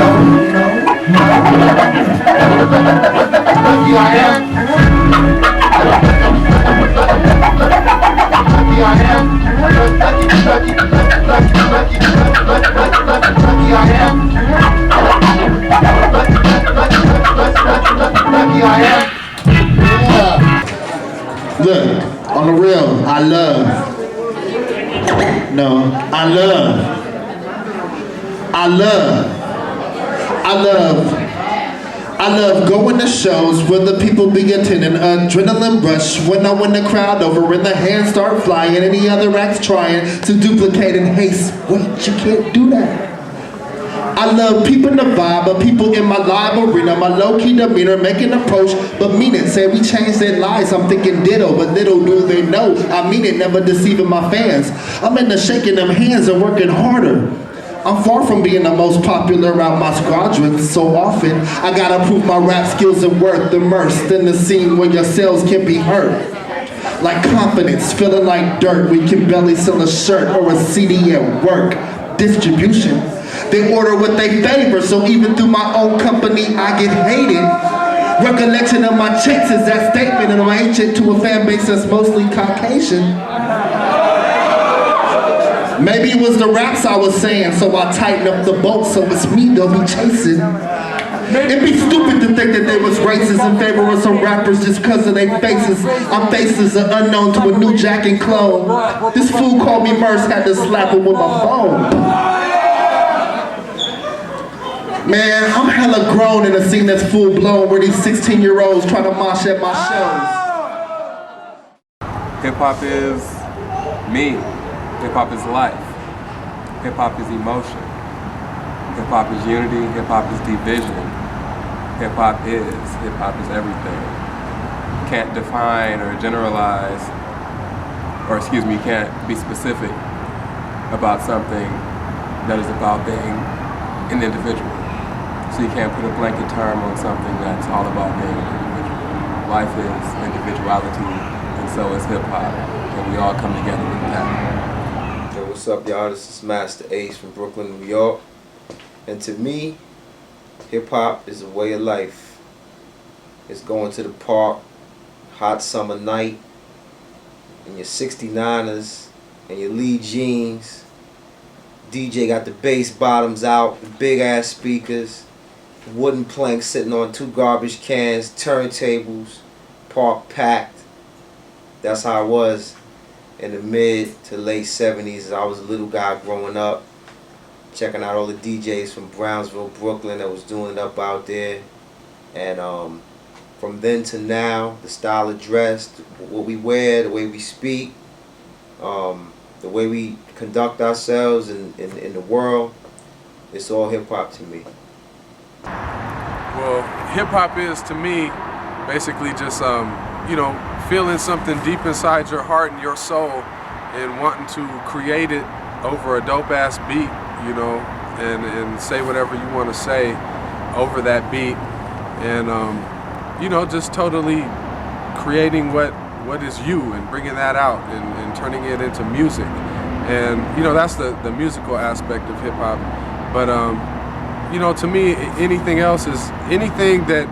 Lucky I am. Lucky I am. Lucky I am. Lucky I am. Yeah. Look, on the real, I love. No, I love going to shows where the people be attending, adrenaline rush when I win the crowd over and the hands start flying, any other acts trying to duplicate and haste. Wait, you can't do that. I love peeping the vibe of people in my live arena, my low-key demeanor, making approach, but mean it. Say we changed their lives, I'm thinking ditto, but little do they know, I mean it, never deceiving my fans. I'm into shaking them hands and working harder. I'm far from being the most popular out my squadron. So often, I gotta prove my rap skills and worth, immersed in the scene where your sales can be hurt. Like confidence, feeling like dirt, we can barely sell a shirt or a CD at work. Distribution, they order what they favor, so even through my own company, I get hated. Recollection of my checks is that statement, and I'm ancient to a fan base that's mostly Caucasian. Maybe it was the raps I was saying, so I tighten up the bolt so it's me they'll be chasing. It'd be stupid to think that they was racist in favor of some rappers just cause of their faces. I'm faces are unknown to a new Jack and clone. This fool called me Merce, had to slap him with my phone. Man, I'm hella grown in a scene that's full blown where these 16-year-olds try to mosh at my shows. Hip hop is me. Hip hop is life. Hip hop is emotion. Hip hop is unity. Hip hop is division. Hip hop is. Hip hop is everything. Can't define or generalize, or excuse me, can't be specific about something that is about being an individual. So you can't put a blanket term on something that's all about being an individual. Life is individuality, and so is hip hop, and we all come together with that. What's up, y'all? This is Master Ace from Brooklyn, New York. And to me, hip-hop is a way of life. It's going to the park, hot summer night, in your 69ers and your Lee jeans. DJ got the bass bottoms out, the big-ass speakers, wooden planks sitting on 2 garbage cans, turntables, park packed. That's how it was in the mid to late 70s. I was a little guy growing up, checking out all the DJs from Brownsville, Brooklyn that was doing it up out there. And from then to now, the style of dress, what we wear, the way we speak, the way we conduct ourselves in the world, it's all hip-hop to me. Well, hip-hop is to me basically just, you know, feeling something deep inside your heart and your soul and wanting to create it over a dope-ass beat, you know, and say whatever you want to say over that beat. And, you know, just totally creating what is you and bringing that out and turning it into music. And, you know, that's the musical aspect of hip-hop. But, you know, to me, anything else is anything that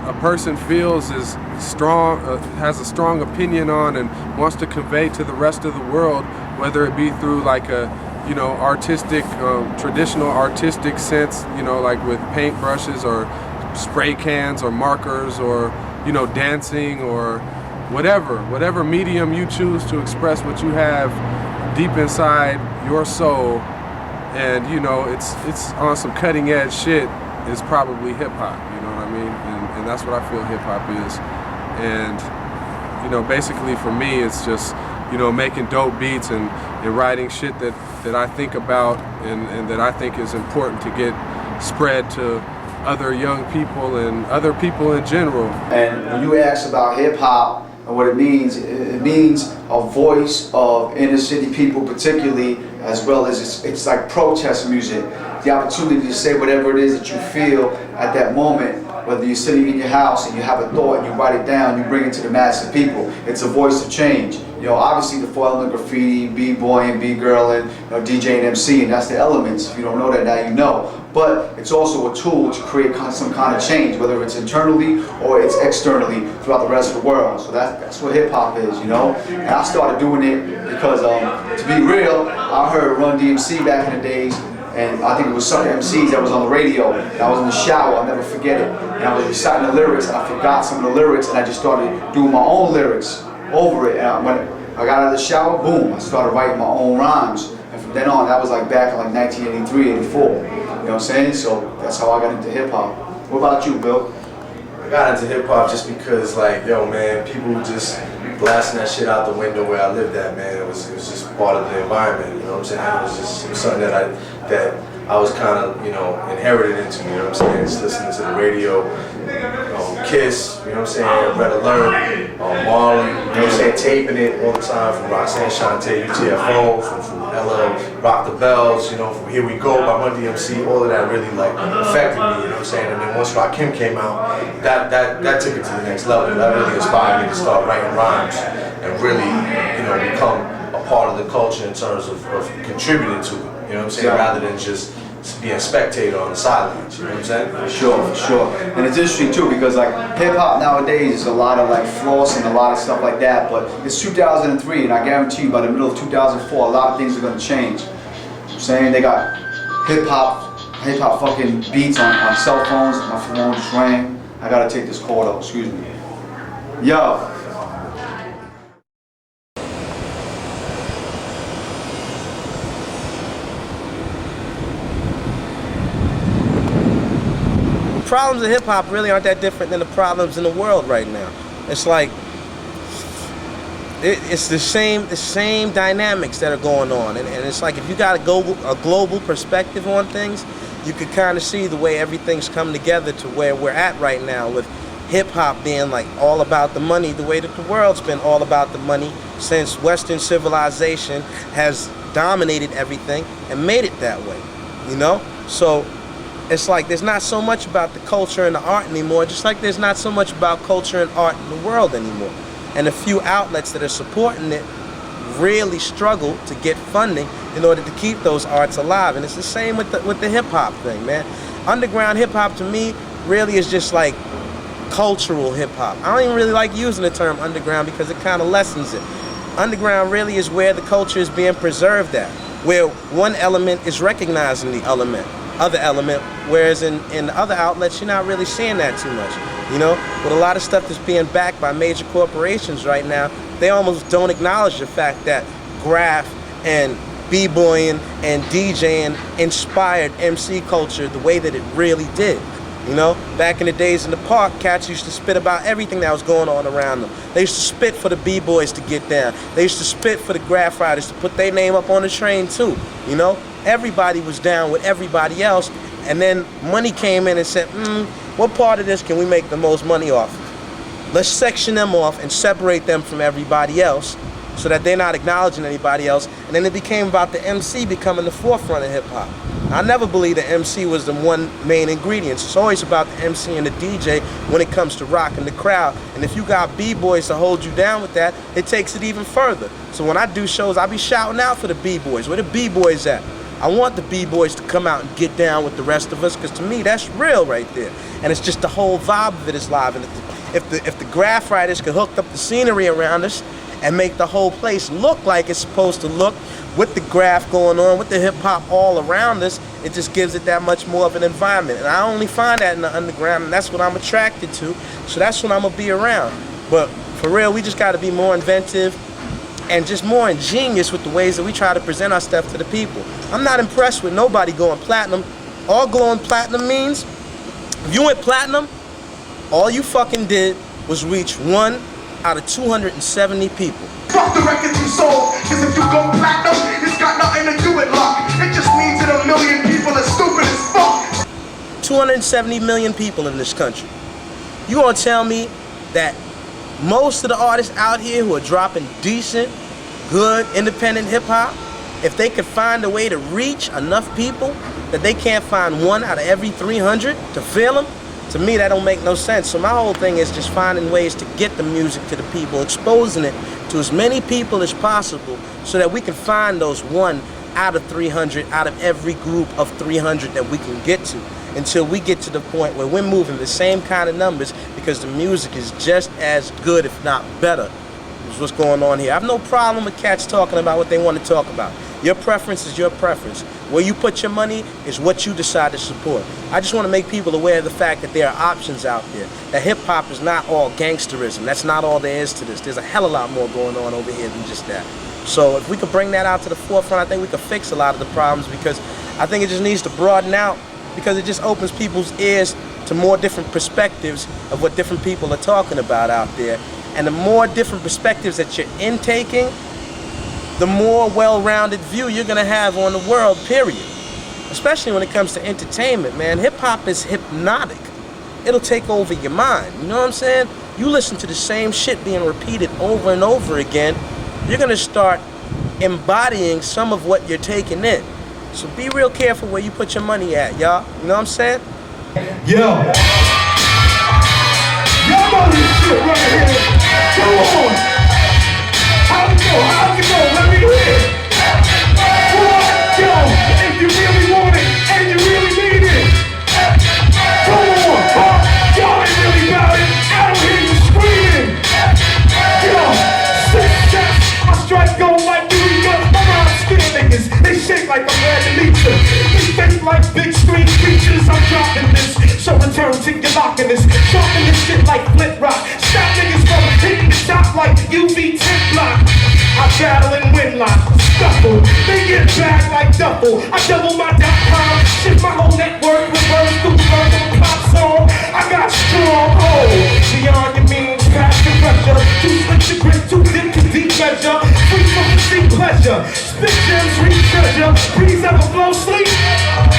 a person feels is strong, has a strong opinion on and wants to convey to the rest of the world, whether it be through like a, you know, artistic, traditional artistic sense, you know, like with paintbrushes or spray cans or markers or, you know, dancing or whatever medium you choose to express what you have deep inside your soul. And, you know, it's on some cutting edge shit, is probably hip hop, you know what I mean? And that's what I feel hip hop is. And, you know, basically for me, it's just, you know, making dope beats and writing shit that I think about and that I think is important to get spread to other young people and other people in general. And when you ask about hip hop, And what it means a voice of inner city people particularly, as well as it's like protest music. The opportunity to say whatever it is that you feel at that moment, whether you're sitting in your house and you have a thought and you write it down, you bring it to the mass of people. It's a voice of change. You know, obviously the 4 element graffiti, b-boy and b-girl, and DJ and MC, and that's the elements. If you don't know that now, you know. But it's also a tool to create some kind of change, whether it's internally or it's externally throughout the rest of the world. So that's what hip hop is, you know. And I started doing it because, to be real, I heard Run DMC back in the days, and I think it was Sucker MCs that was on the radio. And I was in the shower, I'll never forget it. And I was reciting the lyrics, and I forgot some of the lyrics, and I just started doing my own lyrics over it. And when I got out of the shower, boom, I started writing my own rhymes. And from then on, that was like back in like 1983, 84. You know what I'm saying? So that's how I got into hip hop. What about you, Bill? I got into hip hop just because, like, yo, man, people just blasting that shit out the window where I lived at, man. It was just part of the environment. You know what I'm saying? It was something that I was kind of, you know, inherited into. You know what I'm saying? Just listening to the radio, Kiss. You know what I'm saying? Red Alert, Marley. You know what I'm saying? Taping it all the time from Roxanne Shante, UTFO, from LL, Rock the Bells. You know, from Here We Go by Run DMC. All of that really like affected me. You know what I'm saying? And then once Rakim came out, that took it to the next level. That really inspired me to start writing rhymes and really, you know, become a part of the culture in terms of contributing to it. You know what I'm saying? Rather than just being a spectator on the sidelines. You know what I'm saying? For sure. And it's interesting too because like hip hop nowadays is a lot of like floss and a lot of stuff like that. But it's 2003, and I guarantee you by the middle of 2004, a lot of things are going to change. You know what I'm saying? They got hip hop fucking beats on cell phones. My phone just rang. I gotta take this call though. Excuse me. Yo. The problems of hip hop really aren't that different than the problems in the world right now. It's like it's the same dynamics that are going on, and it's like if you got a global perspective on things, you could kind of see the way everything's come together to where we're at right now, with hip hop being like all about the money, the way that the world's been all about the money since Western civilization has dominated everything and made it that way, you know? So it's like there's not so much about the culture and the art anymore, just like there's not so much about culture and art in the world anymore. And the few outlets that are supporting it really struggle to get funding in order to keep those arts alive. And it's the same with the hip hop thing, man. Underground hip hop to me really is just like cultural hip hop. I don't even really like using the term underground because it kind of lessens it. Underground really is where the culture is being preserved at, where one element is recognizing the other element, whereas in the other outlets, you're not really seeing that too much. You know, with a lot of stuff that's being backed by major corporations right now, they almost don't acknowledge the fact that graph and b-boying and DJing inspired MC culture the way that it really did. You know, back in the days in the park, cats used to spit about everything that was going on around them. They used to spit for the b-boys to get down. They used to spit for the graph riders to put their name up on the train too, you know? Everybody was down with everybody else, and then money came in and said, what part of this can we make the most money off of? Let's section them off and separate them from everybody else so that they're not acknowledging anybody else. And then it became about the MC becoming the forefront of hip hop. I never believed the MC was the one main ingredient. It's always about the MC and the DJ when it comes to rocking the crowd. And if you got b-boys to hold you down with that, it takes it even further. So when I do shows, I be shouting out for the b-boys. Where the b-boys at? I want the b-boys to come out and get down with the rest of us, because to me, that's real right there. And it's just the whole vibe of it is live. And if the graph writers could hook up the scenery around us and make the whole place look like it's supposed to look, with the graph going on, with the hip-hop all around us, it just gives it that much more of an environment. And I only find that in the underground, and that's what I'm attracted to, so that's what I'm gonna be around. But for real, we just gotta be more inventive and just more ingenious with the ways that we try to present our stuff to the people. I'm not impressed with nobody going platinum. All going platinum means, if you went platinum, all you fucking did was reach 1 out of 270 people. Fuck the records you sold, cause if you go platinum, it's got nothing to do with luck. It just means that 1 million people are stupid as fuck. 270 million people in this country. You gonna tell me that most of the artists out here who are dropping decent, good, independent hip hop, if they could find a way to reach enough people that they can't find one out of every 300 to feel them, to me that don't make no sense. So my whole thing is just finding ways to get the music to the people, exposing it to as many people as possible so that we can find those one out of 300, out of every group of 300 that we can get to, until we get to the point where we're moving the same kind of numbers, because the music is just as good, if not better, is what's going on here. I have no problem with cats talking about what they want to talk about. Your preference is your preference. Where you put your money is what you decide to support. I just want to make people aware of the fact that there are options out there, that hip-hop is not all gangsterism. That's not all there is to this. There's a hell of a lot more going on over here than just that. So if we could bring that out to the forefront, I think we could fix a lot of the problems, because I think it just needs to broaden out, because it just opens people's ears to more different perspectives of what different people are talking about out there. And the more different perspectives that you're intaking, the more well-rounded view you're gonna have on the world, period. Especially when it comes to entertainment, man. Hip-hop is hypnotic. It'll take over your mind, you know what I'm saying? You listen to the same shit being repeated over and over again, you're gonna start embodying some of what you're taking in. So be real careful where you put your money at, y'all. You know what I'm saying? Yo. Y'all know this shit right here. Come on. How's it go? How's it go? Let me hear it. Yo, if you really want it and you really need it. Come on, huh? Y'all ain't really about it. I don't hear you screaming. Yo, success. I strike gold like New York. My rhymes scare niggas. They shake like I'm glad to meet you. They fake like big screen creatures. I'm dropping this. So return to your locking this. Dropping this shit like flip rock. Stop niggas from hitting the top like UV 10 block. I battle and win like scuffle. They get back like duffel. I double my .com. Shift my whole network. Reverse through verbal pop song. I got strong hold. Beyond your means, past your pressure. Too slick to grip, too dip to deep measure. Free from the sea pleasure. Spit gems, reach treasure. Breeze ever flow sleep.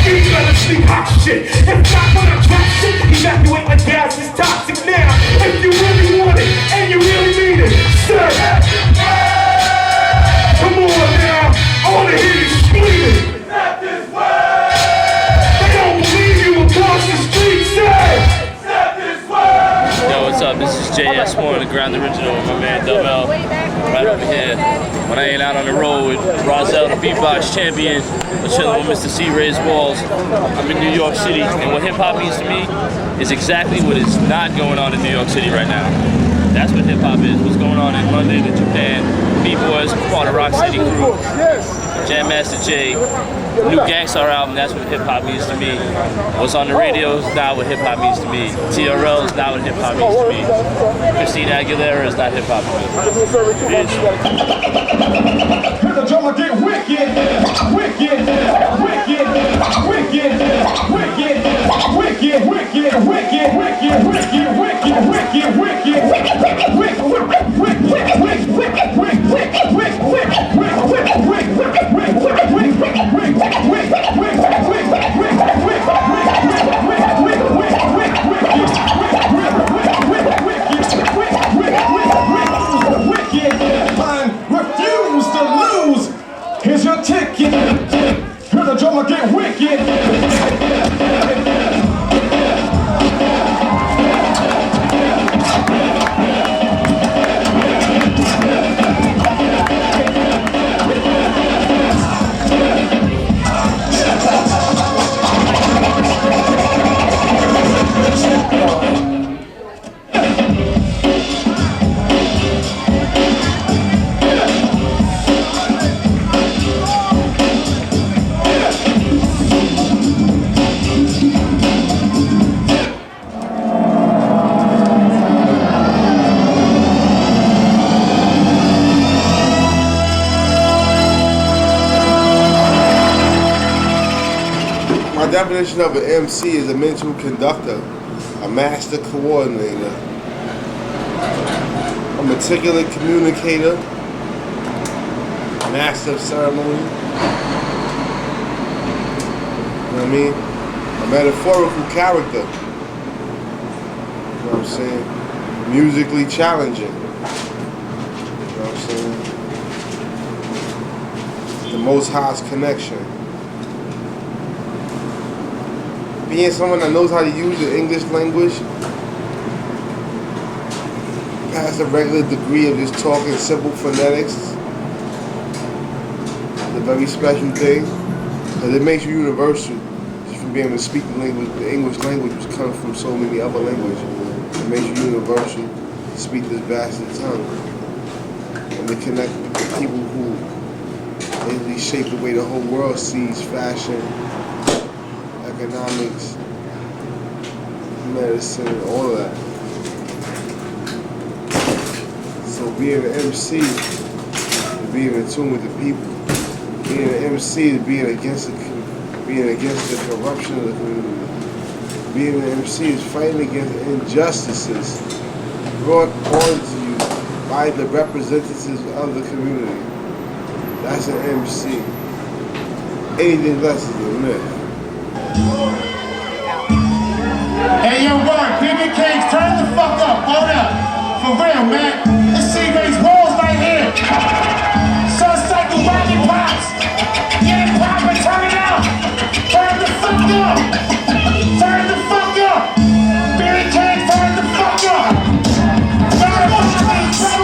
You better sleep hot shit. If not, when I drop shit, evacuate like gas is toxic now. If you really want it and you really need it, sir. Come on now, I wanna hear you screaming. Accept this word. They don't believe you across the street, say. Accept this word. Yo, what's up? This is JS1, the Grand Original, with my man Dub L, right over here. When I ain't out on the road with Rozelle, the beatbox champion, or chilling with Mr. C. Ray's Walls, I'm in New York City, and what hip hop means to me is exactly what is not going on in New York City right now. That's what hip hop is. What's going on in London and Japan. B-Boys, part of Rock City Crew. Jam Master Jay. New Gangstar album, that's what hip hop means to me. What's on the radio is not what hip hop means to me. TRL is not what hip hop means to me. Christina Aguilera is not hip hop to me. Bitch. Hear the drummer get wicked, wicked, wicked, wicked, wicked, wicked, wicked, wicked, wicked, wicked, wicked, wicked, refuse to lose. Here's your ticket. Hear the drummer get wicked. My definition of an MC is a mental conductor, a master coordinator, a meticulous communicator, master of ceremony, you know what I mean? A metaphorical character, you know what I'm saying? musically challenging. You know what I'm saying? The Most High's connection. Being someone that knows how to use the English language past a regular degree of just talking simple phonetics is a very special thing, because it makes you universal. Just from being able to speak the language, the English language, which comes from so many other languages. It makes you universal to speak this bastard tongue and to connect with the people who basically shape the way the whole world sees fashion, economics, medicine, all of that. So being an MC is being in tune with the people. Being an MC is being against the corruption of the community. Being an MC is fighting against injustices brought on to you by the representatives of the community. That's an MC. Anything less is a myth. Hey, yo, Mark, Biggie Cakes, turn the fuck up, hold up. For real, man. This C-Ray's walls right here. Sun cycle, Rodney Pops. Yeah, Papa, turn it up. Turn the fuck up. Turn the fuck up. Billy Cakes, turn the fuck up. Turn the fuck up. Turn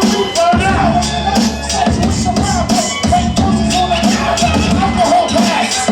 up. Alcohol pass.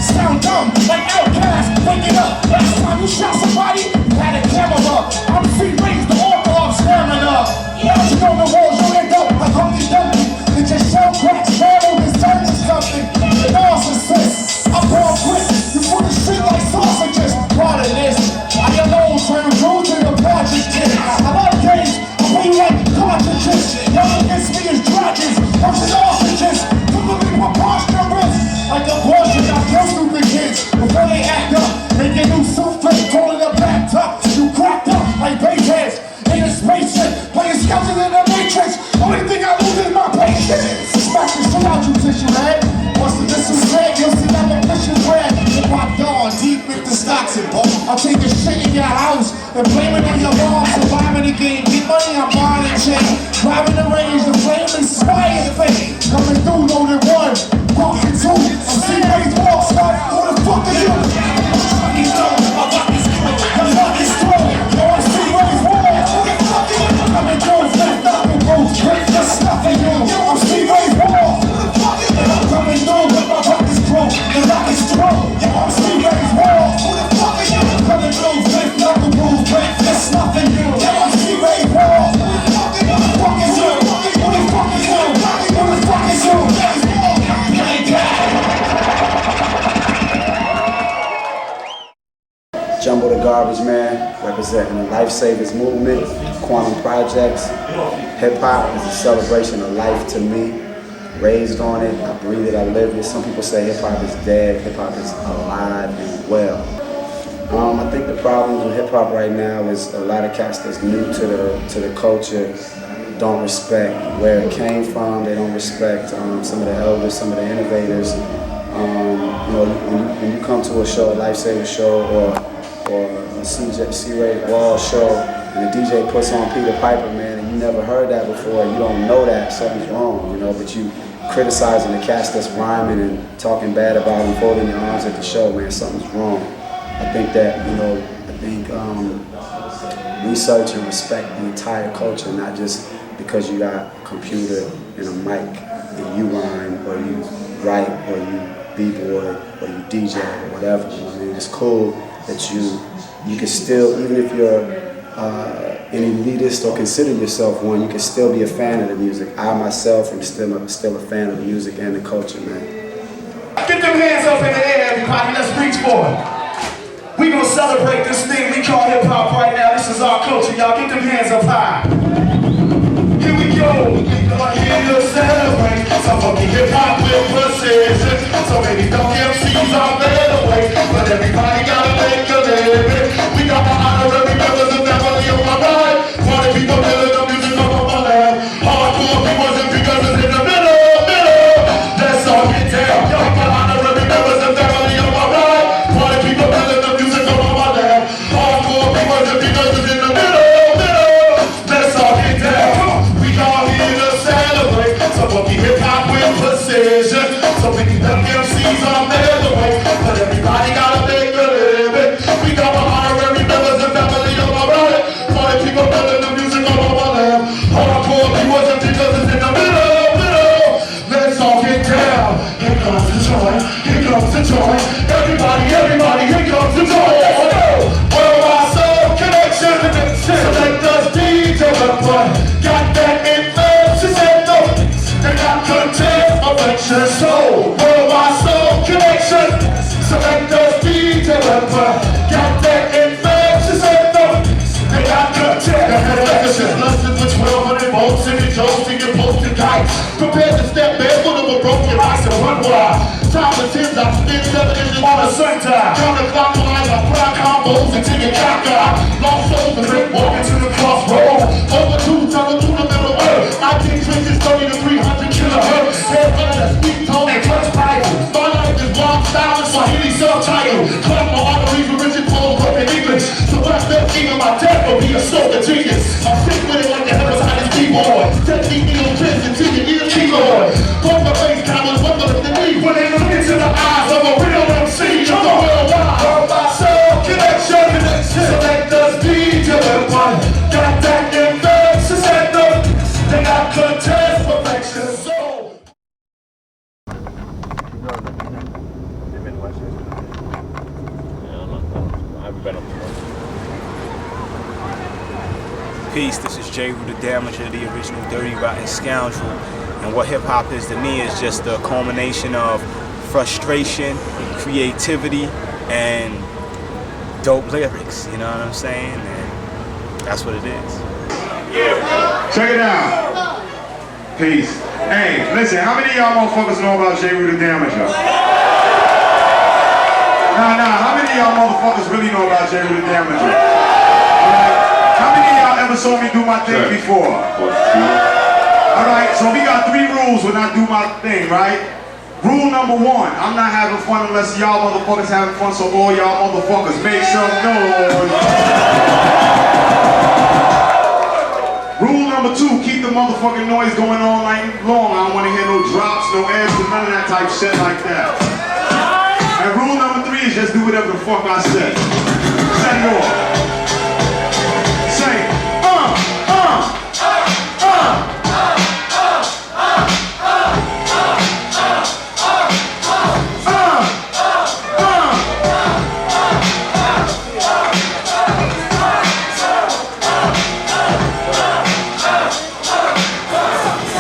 Sound dumb, like Outkast. Wake it up. Last time you shot somebody, you had a camera. I'm C-Ray's the author of stamina. Now you know the walls, you end up like Humpty Dumpty. It just shell cracks, scrambled and turned to something. Narcissist, I'm born quick. You put the shit like sausages. Part of this, I alone turn rude to the pageant kid. I love games, I play you like cartridges. Y'all against me is dragons, versus ostriches. Typically preposterous, like a portion I kill stupid kids before they act up. Make a new souffle, calling it backed up. You cracked up like base heads in a spaceship, playing skeleton in the matrix. Only thing I lose is my patience. Smack the shit out you tissue head. Once the disrespect, you'll see that the mission's red. Hip-hop dawn, deep into stocks and ball. I'll take a shit in your house and blame it on your mom. Surviving the game, get money, I'm buying a chain. Driving the range, the flame inspired fame. Coming through, loaded one, walking two. I'm C-Ray's wall, son. Who the fuck are you? He's done, my fuck is through. The fuck is through. Yo, I'm C-Ray's wall. Who the fuck are you? Coming through, lift up and roof. Break the stuff in you. Yo, I'm C-Ray's wall. Who the fuck are you? I'm coming through with my fuck is through. The lock is through. Yo, I'm C-Ray's wall. Who the fuck are you? Coming through, lift up and roof. Break the stuff in you. Yo, I'm C-Ray's wall. Who the fuck are you? Who the fuck is you? Who the fuck is you? Who the fuck is you? Jumbo the Garbage Man, representing the Lifesavers Movement, Quantum Projects. Hip-hop is a celebration of life to me. Raised on it, I breathe it, I live it. Some people say hip-hop is dead, hip-hop is alive and well. I think the problem with hip-hop right now is a lot of cats that's new to the culture don't respect where it came from. They don't respect some of the elders, some of the innovators. You know, when you come to a show, a Lifesaver show, or a C-Ray Wall show, and the DJ puts on Peter Piper, man, and you never heard that before, you don't know that, something's wrong, you know, but you criticizing the cats that's rhyming and talking bad about them, folding your arms at the show, man, something's wrong. I think that, you know, research and respect the entire culture, not just because you got a computer and a mic and you rhyme or you write or you b-boy or you DJ or whatever. You know what I mean? It's cool that you can still, even if you're an elitist or consider yourself one, you can still be a fan of the music. I myself am still a fan of the music and the culture, man. Get them hands up in the air, everybody. Let's reach for it. We gonna celebrate this thing we call hip hop right now. This is our culture, y'all. Get them hands up high. Here we go. I'm here to celebrate some funky hip hop with precision. So many dumb MCs out there to wait, but everybody gotta make a living. We got my honorary members and family on my right. Party people feeling the music up on my left. Hardcore people and because it's in the middle. Let's all get down. Yo, my honorary members and family on my right. Party people feeling the music up on my left. Hardcore people and because it's in the middle. many MCs on the way, but everybody gotta make a living. We got the honorary members and family of my brother. For the people building the music all over land. Hardcore viewers and because it's in the middle. Let's all get down. Here comes the joy. Here comes the joy. Everybody, here comes the joy. Worldwide Soul Connection. Select us DJ Weapon. Got that influence and no. They got content, affection, soul. Worldwide Soul Connection. Select us DJ Weapon. Got that influence and no. They got content, affection. Blessed with 1200 volts and it jokes to get posted tight. Prepared to step barefoot of a broken ice and run wide. Time to tens, I spin 7 inches on a certain time. Counterclockwise, I prime combos until you cock. Lost souls and drink, walking to the crossroad. Over 2 tunnel through the middle earth. I think trenches 30 to 300 kilohertz. Head under the sweet tone and clutch fire. My life is wild style and Swahili subtitle. Clap my arteries with rigid clothes, broken English. So when I step even my death will be a soul of genius. I'm sick with it like the hepatitis B-boy. Technique needle pins until your ear keyboard. Both my face cameras, one of the knee when they look into the eyes of a real MC. Of the worldwide Soul Connection. Select us DJ Weapon. Got that influence and no. They got contest perfection. Soul. Peace, this is J. Rue the Damager, the original Dirty Rotten Scoundrel. And what hip hop is to me is just a culmination of frustration, creativity, and dope lyrics, you know what I'm saying? And that's what it is. Check it out. Peace. Hey, listen, how many of y'all motherfuckers know about J. Rue the Damager? Nah, how many of y'all motherfuckers really know about J. Rue the Damager? How many of y'all ever saw me do my thing before? Alright, so we got 3 rules when I do my thing, right? Rule number 1, I'm not having fun unless y'all motherfuckers having fun, so all y'all motherfuckers make some noise. Rule number 2, keep the motherfucking noise going all night long. I don't want to hear no drops, no edits, or none of that type shit like that. And rule number 3 is just do whatever the fuck I say. Set it off. Say,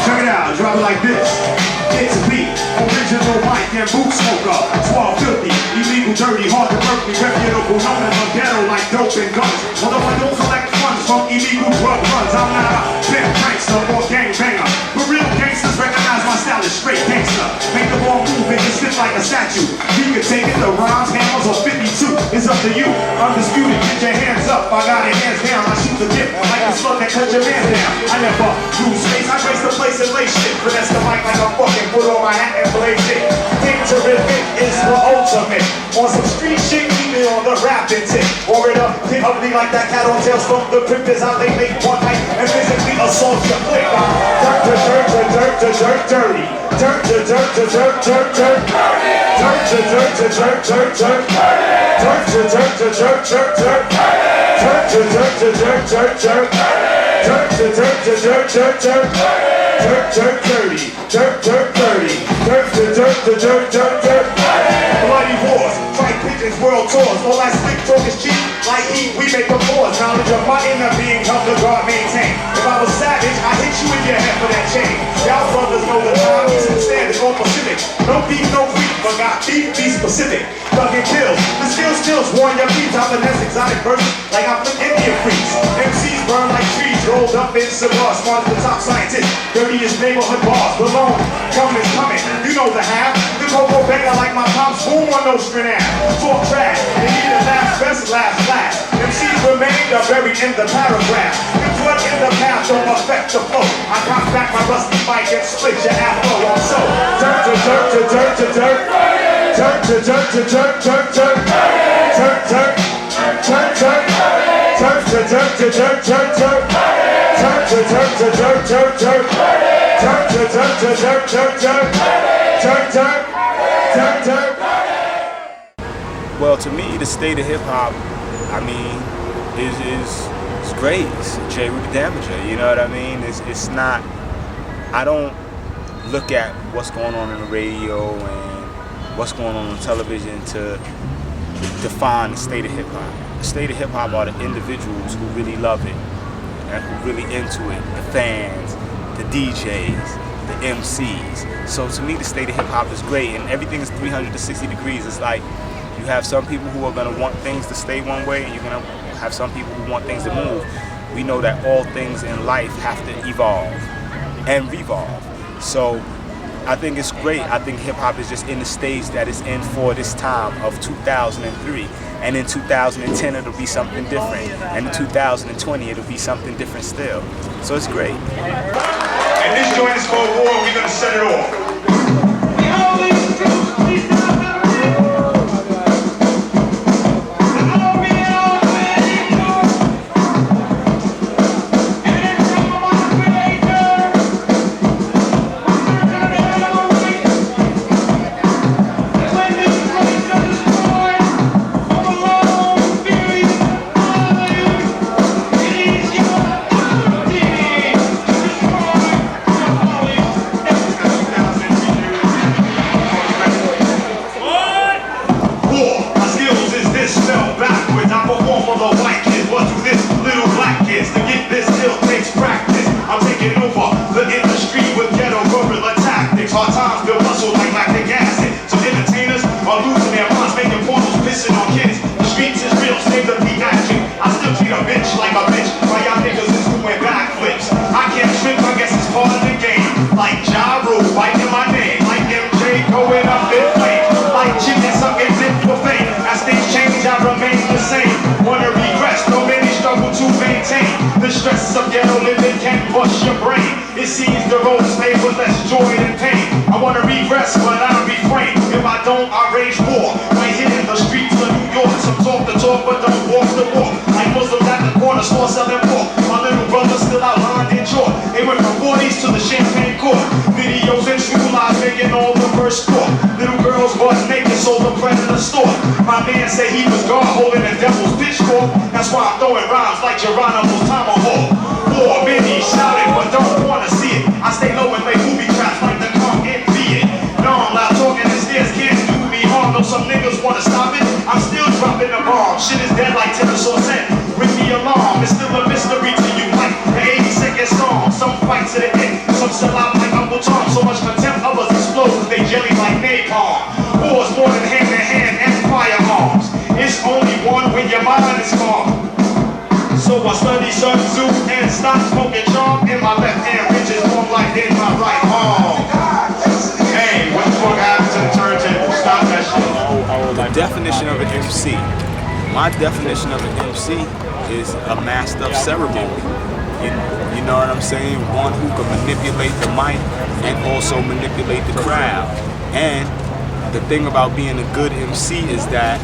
check it out, drop it like this. It's a beat, original mic and boot smoker. Swab filthy, illegal, dirty, hard to work me, reputable, known as a ghetto like dope and guns. Although I don't collect funds from illegal drug runs, I'm not a pimp prankster or gangbanger. But real gangsters recognize my style is straight gangster. Make the ball move and you stiff like a statue. You can take it, the rhymes, hammers, or 52. It's up to you, undisputed, get your hands up. I got it hands down, I shoot the dip like the slug that cut your man down. I never lose face, I grace the place and lay shit. Finesse the mic like I'm fucking put on my hat and blaze it. Terrific is the ultimate. On some street shit, keep it on the rapping tip. Or it up, hit ugly like that cat on tails from the crib is how they make one night and physically assault your click. Dirt to dirt to dirt to dirt dirty. Dirt to dirt to dirt dirt dirt. Dirt to dirt to dirt dirt dirt. Dirt to dirt to dirt dirt dirt. Dirt to dirt to dirt dirt dirt. Dirt to dirt to dirt dirt dirt. Dirt dirt dirty. Dirt dirt dirty. Dirt to dirt to dirt dirt dirt. Bloody wars, fight pigeons, world tours. All that slick talk is cheap, like heat, we make the pause. Knowledge of my inner being help the guard maintain. If I was savage, I hit you in your head for that chain. Y'all brothers know the time, Eastern Standard, all Pacific. No beef, no creep, but got beef, be specific. Thug and kills, the skills, warn your peeps. I'm the next exotic version, like I'm the Indian freaks. MCs burn like trees, rolled up in cigars. Smart as the top scientist, dirtiest neighborhood bars. Balone, coming, you know the half. The Coco banger like my pops, boom on no string ass. Talk trash, they need a last best, last. MCs remain buried in the paragraph. The blood in the path don't affect the flow. I got back my rusty mic and split your afro. I'm so dirt to dirt to dirt to dirt. Dirt to dirt to dirt dirt dirt. Dirt dirt dirt dirt. Dirt to dirt to dirt dirt dirt. Dirt to dirt to dirt dirt dirt. Dirt to dirt to dirt dirt dirt. Dirt dirt. Well, to me, the state of hip hop, I mean, is great. It's Jeru the Damager. You know what I mean? It's not. I don't look at what's going on in the radio and what's going on television to define the state of hip hop. The state of hip hop are the individuals who really love it and who really into it. The fans, the DJs, the MCs. So to me, the state of hip hop is great, and everything is 360 degrees. It's like you have some people who are gonna want things to stay one way, and you're gonna have some people who want things to move. We know that all things in life have to evolve and revolve. So I think it's great. I think hip hop is just in the stage that it's in for this time of 2003. And in 2010 it'll be something different. And in 2020 it'll be something different still. So it's great. And this joint is called War, we're gonna set it off. My man said he was God holding the devil's pitchfork. That's why I'm throwing rhymes like Geronimo's tomahawk. War, many shouting, but don't wanna see it. I stay low and lay booby traps like the calm envy it. No, I'm loud talking and stairs can't do me harm. Though some niggas wanna stop it, I'm still dropping the bomb. Shit is dead like tennis or cent. Ring the alarm, it's still a mystery to you like the 80-second song. Some fight to the end, some sell out like Uncle Tom. So much contempt, others explode cause they jelly like napalm. War's more than hand-to-hand and firearms. It's only one when your mind is calm. So I study Sun Tzu and stop smoking charm. In my left hand, riches more like in my right arm. Hey, what the fuck happened to the turntable? Stop that shit. The definition of an MC. My definition of an MC is a master of ceremony. You know what I'm saying? One who can manipulate the mic and also manipulate the crowd. And the thing about being a good MC is that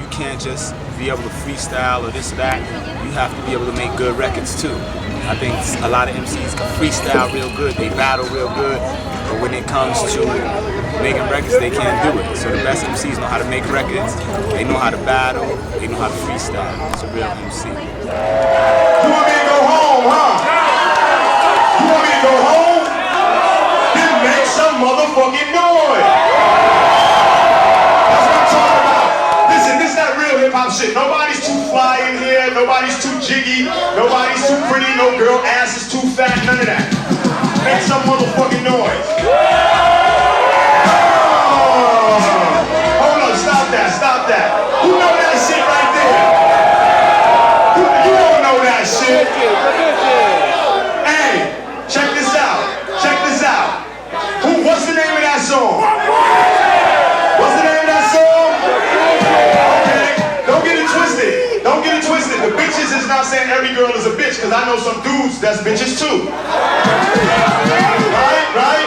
you can't just be able to freestyle or this or that. You have to be able to make good records too. I think a lot of MCs can freestyle real good, they battle real good, but when it comes to making records, they can't do it. So the best MCs know how to make records, they know how to battle, they know how to freestyle. It's a real MC. You want me to go home, huh? You want me to go home? Then make some motherfucking noise. That's what I'm talking about. Listen, this is that real hip hop shit. Nobody's too fly in here, nobody's too jiggy, nobody's too pretty, no girl ass is too fat, none of that. Make some motherfucking noise. Hold on, stop that. Who know that shit right there? You don't know that shit. Hey, check this out. What's the name of that song? What's the name of that song? Okay, don't get it twisted. The bitches is not saying every girl is a bitch, because I know some dudes that's bitches too. Right?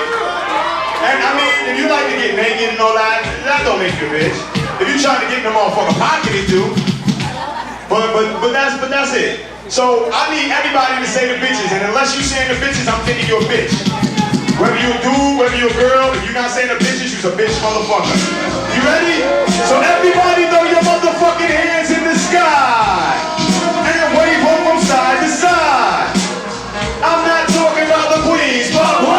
And I mean, if you like to get naked and all that, that don't make you a bitch. If you trying to get in the motherfucking pocket, it do. But that's it. So I need everybody to say the bitches, and unless you saying the bitches, I'm thinking you're a bitch. Whether you a dude, whether you a girl, if you're not saying a bitches, you's a bitch motherfucker. You ready? So everybody throw your motherfucking hands in the sky and wave them from side to side. I'm not talking about the queens, but who?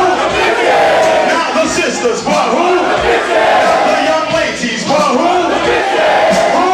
Not the sisters, but who? Not the young ladies, but who? Who?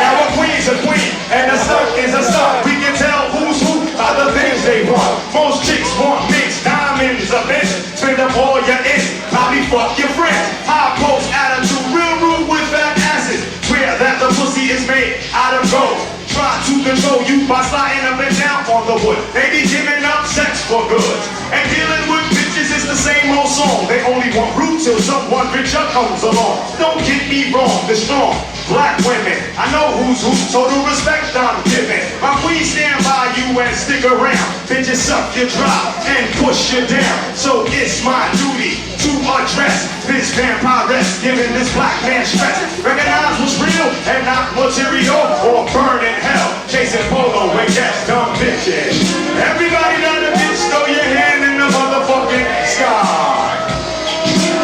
Now a queen's a queen, and a stunt is a stunt. We can tell who's who by the things they want. Most chicks want mixed diamonds, a bitch. Spend up all your ends, probably fuck your friends. High post attitude, real rude with fat asses. Swear that the pussy is made out of gold. Try to control you by sliding up and down on the wood. They be giving up sex for good. And dealing with bitches is the same old song. They only want root till someone richer comes along. Don't get me wrong, the strong black women, I know who's who, total respect I'm giving. My queen stand by you and stick around. Bitches suck you dry and push you down. So it's my duty to address this vampiress, giving this black man stress. Recognize what's real and not material, or burn in hell, chasing polo and catch dumb bitches. Everybody not a bitch, throw your hand in the motherfucking sky.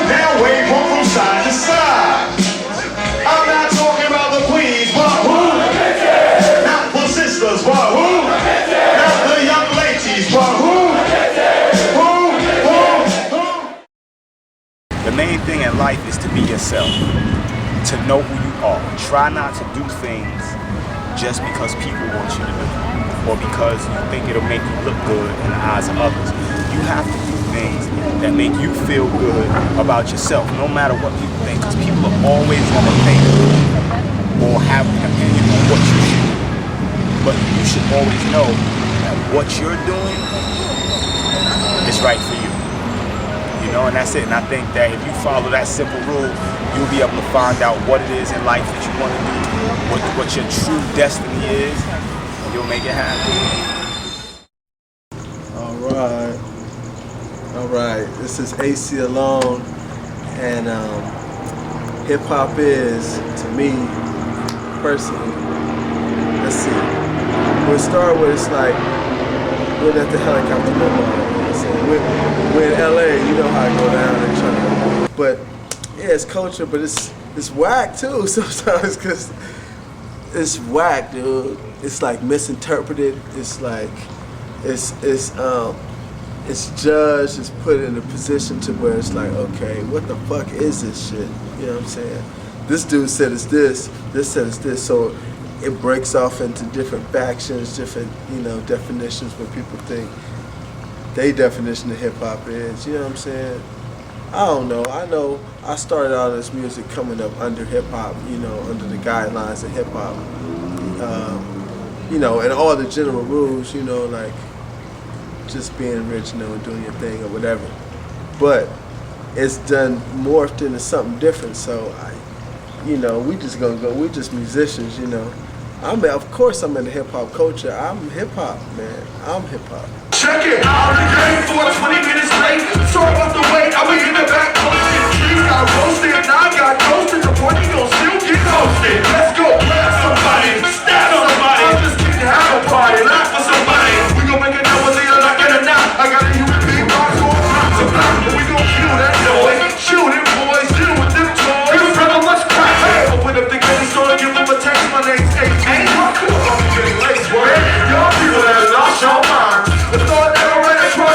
Now wave one from side to side. I'm not talking about the queens, but who? Not the sisters, but who? Not the young ladies, but who? The main thing in life is to be yourself, to know who you are. Try not to do things just because people want you to do it, or because you think it'll make you look good in the eyes of others. You have to do things that make you feel good about yourself, no matter what people think, because people are always going to think or have an opinion on what you should do. But you should always know that what you're doing is right for you. You know, and that's it. And I think that if you follow that simple rule, you'll be able to find out what it is in life that you want to do, what your true destiny is, and you'll make it happen. All right. This is AC Alone, and hip hop is, to me, personally. Let's see. We'll start with, it's like we're at the helicopter mobile. We're in LA, you know how I go down and try to, but yeah, it's culture, but it's whack too sometimes, because it's whack, dude. It's like misinterpreted. It's like it's judged. It's put in a position to where it's like, okay, what the fuck is this shit? You know what I'm saying? This dude said it's this said it's this, so it breaks off into different factions, different, you know, definitions where people think their definition of hip hop is, you know what I'm saying? I don't know. I know I started out this music coming up under hip hop, you know, under the guidelines of hip hop, you know, and all the general rules, you know, like just being original and doing your thing or whatever. But it's done morphed into something different. So you know, we just musicians, you know. Of course I'm in the hip hop culture. I'm hip hop, man. I'm hip hop. Check it out, the game for 20 minutes late. Sorry about the wait, I was in the back posted. Trees got roasted, now I got toasted. The party gon' still get toasted. Let's go, blast somebody, stab somebody. I'm just kidding, have a party, laugh for somebody. We gon' make a double deal like in a knot. I got a human being box on block to block. But we gon' kill that noise. Shoot it, boys, deal with them toys. You brother, let's crack. Hey, open up the game, store, give them a text. My name's A.T. Y'all people that lost your mind. The thought never ran across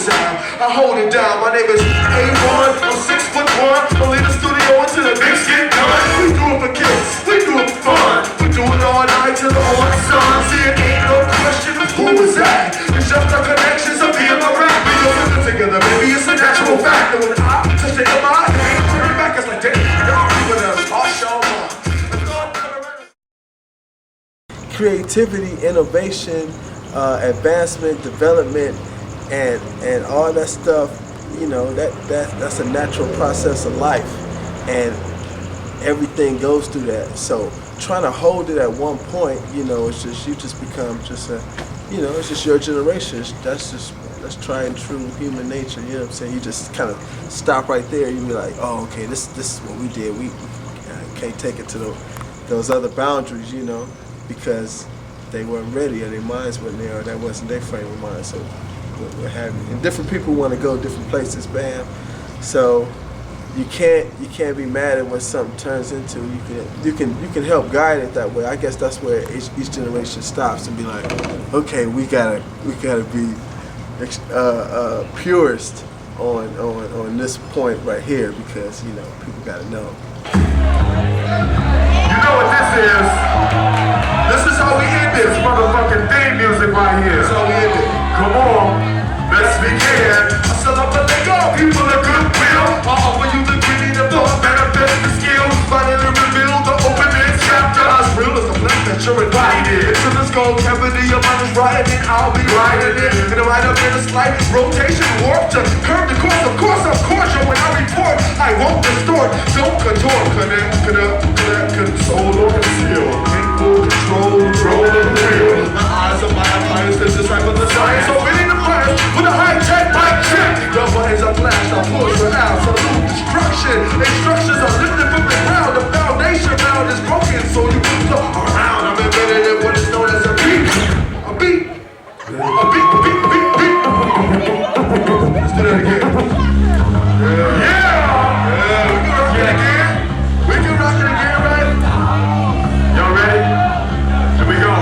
sound. I hold it down. My name is A1. I'm 6'1". I lead the studio until the mix get done. We do it for kids. We do it for fun. We do it all night till the morning sun. See, it ain't no question of who is that. It's just the connections of me and my rap. We don't live together. Maybe it's a natural fact that when I touch the MI, turn it back. It's like, damn, y'all people that are show up. Creativity, innovation, advancement, development, and all that stuff, you know, that's a natural process of life, and everything goes through that. So trying to hold it at one point, you know, it's just you just become just a, you know, it's just your generation. That's tried and true human nature. You know what I'm saying? You just kind of stop right there. You be like, oh, okay, this is what we did. We can't take it to those other boundaries, you know, because they weren't ready or their minds weren't there or that wasn't their frame of mind. So what have you. And different people want to go different places, bam. So you can't be mad at what something turns into. You can help guide it that way. I guess that's where each generation stops and be like, okay, we gotta be purist on this point right here, because you know people gotta know. You know what this is? This is how we end this motherfucking theme music right here. That's how we end it. Come on, let's begin. I still up and let go, people of goodwill. I offer you the greedy, the thought, manifest the skill. Finally reveal the opening chapter. As real as the place that you're invited. Into this gold cavity, your mind is riding it, I'll be riding it. And I'm right up in a slight rotation, warp to curve the course. Of course, yo, when I report, I won't distort, don't contort, connect, console or conceal. In full control of the wheel. My eyes are my eyes, this is right for the science. So winning the prize with a high-tech mic check. Your buttons are flashed, I'll push for absolute destruction. Instructions are lifted from the ground. The foundation round is broken, so you can look around. I'm embedded in what is known as a beat. A beat. Let's do that again. We can rock it again, right? Y'all ready? Here we go.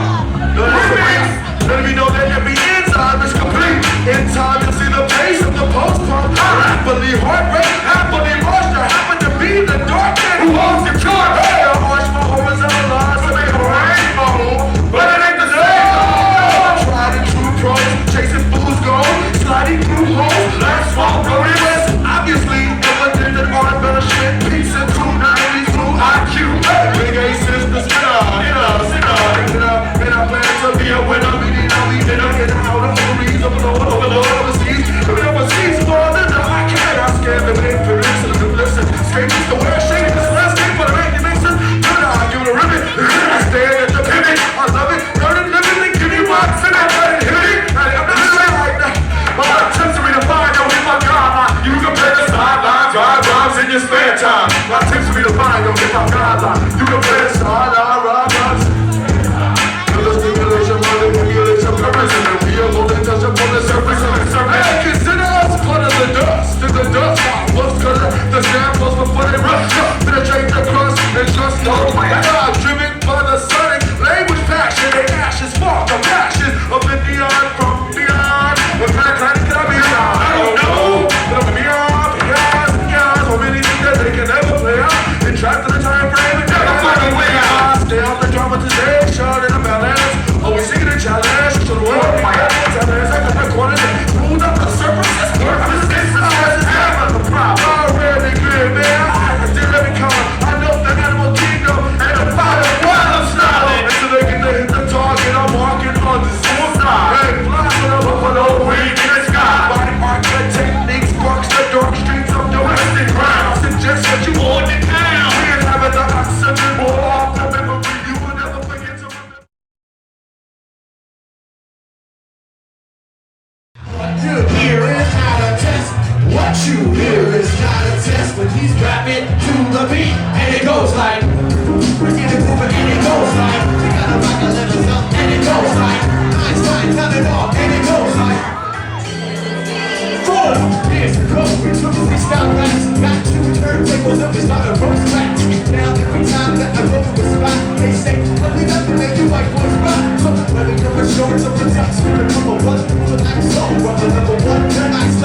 Let me know that every enzyme is complete. In time, you'll see the pace of the post-pump. Rapidly heart rate, happily moisture. Happen to be the dark man who holds the chart. Hey, the arch for horizontal lines to make a rainbow, but it ain't the same. Tried and true pros, chasing fool's gold, sliding through holes. Last fall, Brody West. Obviously, evident that embellishment peaks in 290s through IQ. Big aces, the spinner, and I plan to be a winner. Meaning I'll be in out of overseas, overseas. Living overseas, more than I can. I scan the influence and the listen. Escape is the way I shake it. This landscape for the making makes sense. Good, I give it a ribbon. I stand at the pivot. I love it. Learn it, live it, give me rocks and I let it hit it. I'm not saying like that. My attempts to redefine, yo, hit my guideline. You can play the sideline, drive rhymes in your spare time. My attempts to redefine, yo, hit my guideline. You can play the sideline, drive rhymes. Stimulation, manipulation, purpose, and then we are going to touch upon the surface of the surface. Hey, consider us part of the dust. To the dust, what's color? The samples before they rush. Penetrate the crust and just know. And I'm driven by the sonic language passion. They ashes spark the passion of the neon from beyond. What kind of planet can I be on? I don't know, but I'm beyond beyond. So many things that they can never play out. They're trapped in the time frame and never find a way out. Stay off the dramatization and the balance. Always seeking a challenge. To the world, my hands are there. Second the corners and smooth up the surface. It's worthless. This is half of the problem. Already good, man. I still let me come. I know the animal kingdom and the fire wild style. And so they can hit the target. I'm walking on the suicide. Hey, fly to the buffalo wing in the sky. Body market techniques, sparks the dark streets of domestic crime. I suggest that you hold it down. We inhabit the oxygen more often than you will never forget to remember. You hear is not a test. What you hear is not a test. But he's rapping to the beat, and it goes like. And it goes like. We gotta rock a little something, and it goes like. Einstein, tell it all, and it goes like. 4 years ago, we took a freestyle class. Got 2 turntables and we started roast back. Now every time that I go to a spot, they say, only got to make you white boys rock. So whether you're a short or a tux, with a couple bucks, with a nice soul, brother number 1, you're nice.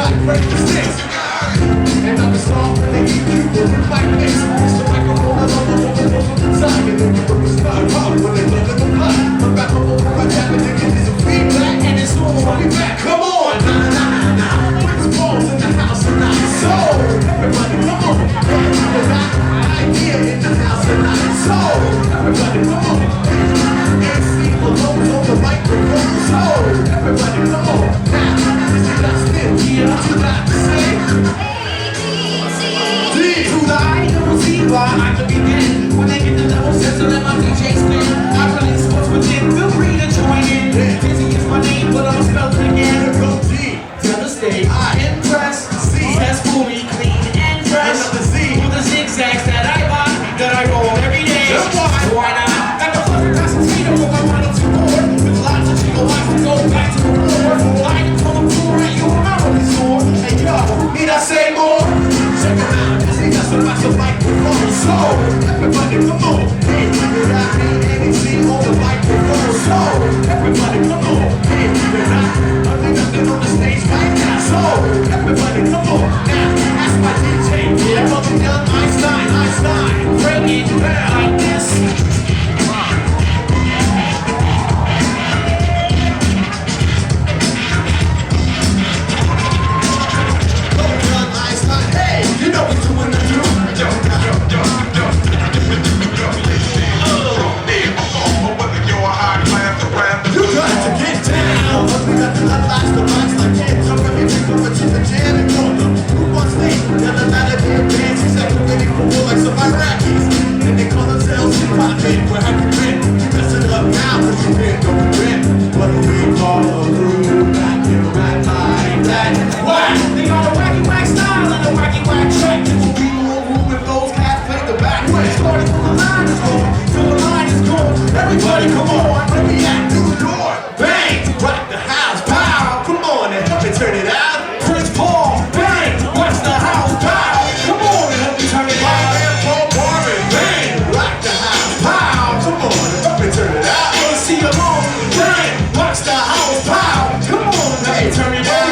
MC alone. Bang, watch the house pow. Come on, hey, turn it down.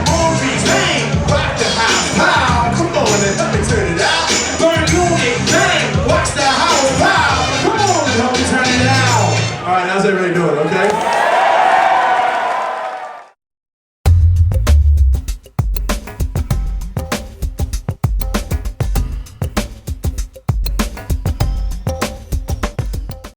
Maurice, bang, rock the house pow. Come on, and let me turn it out. Burn unit, bang, watch the house pow. Come on, help me turn it out. All right, how's everybody doing?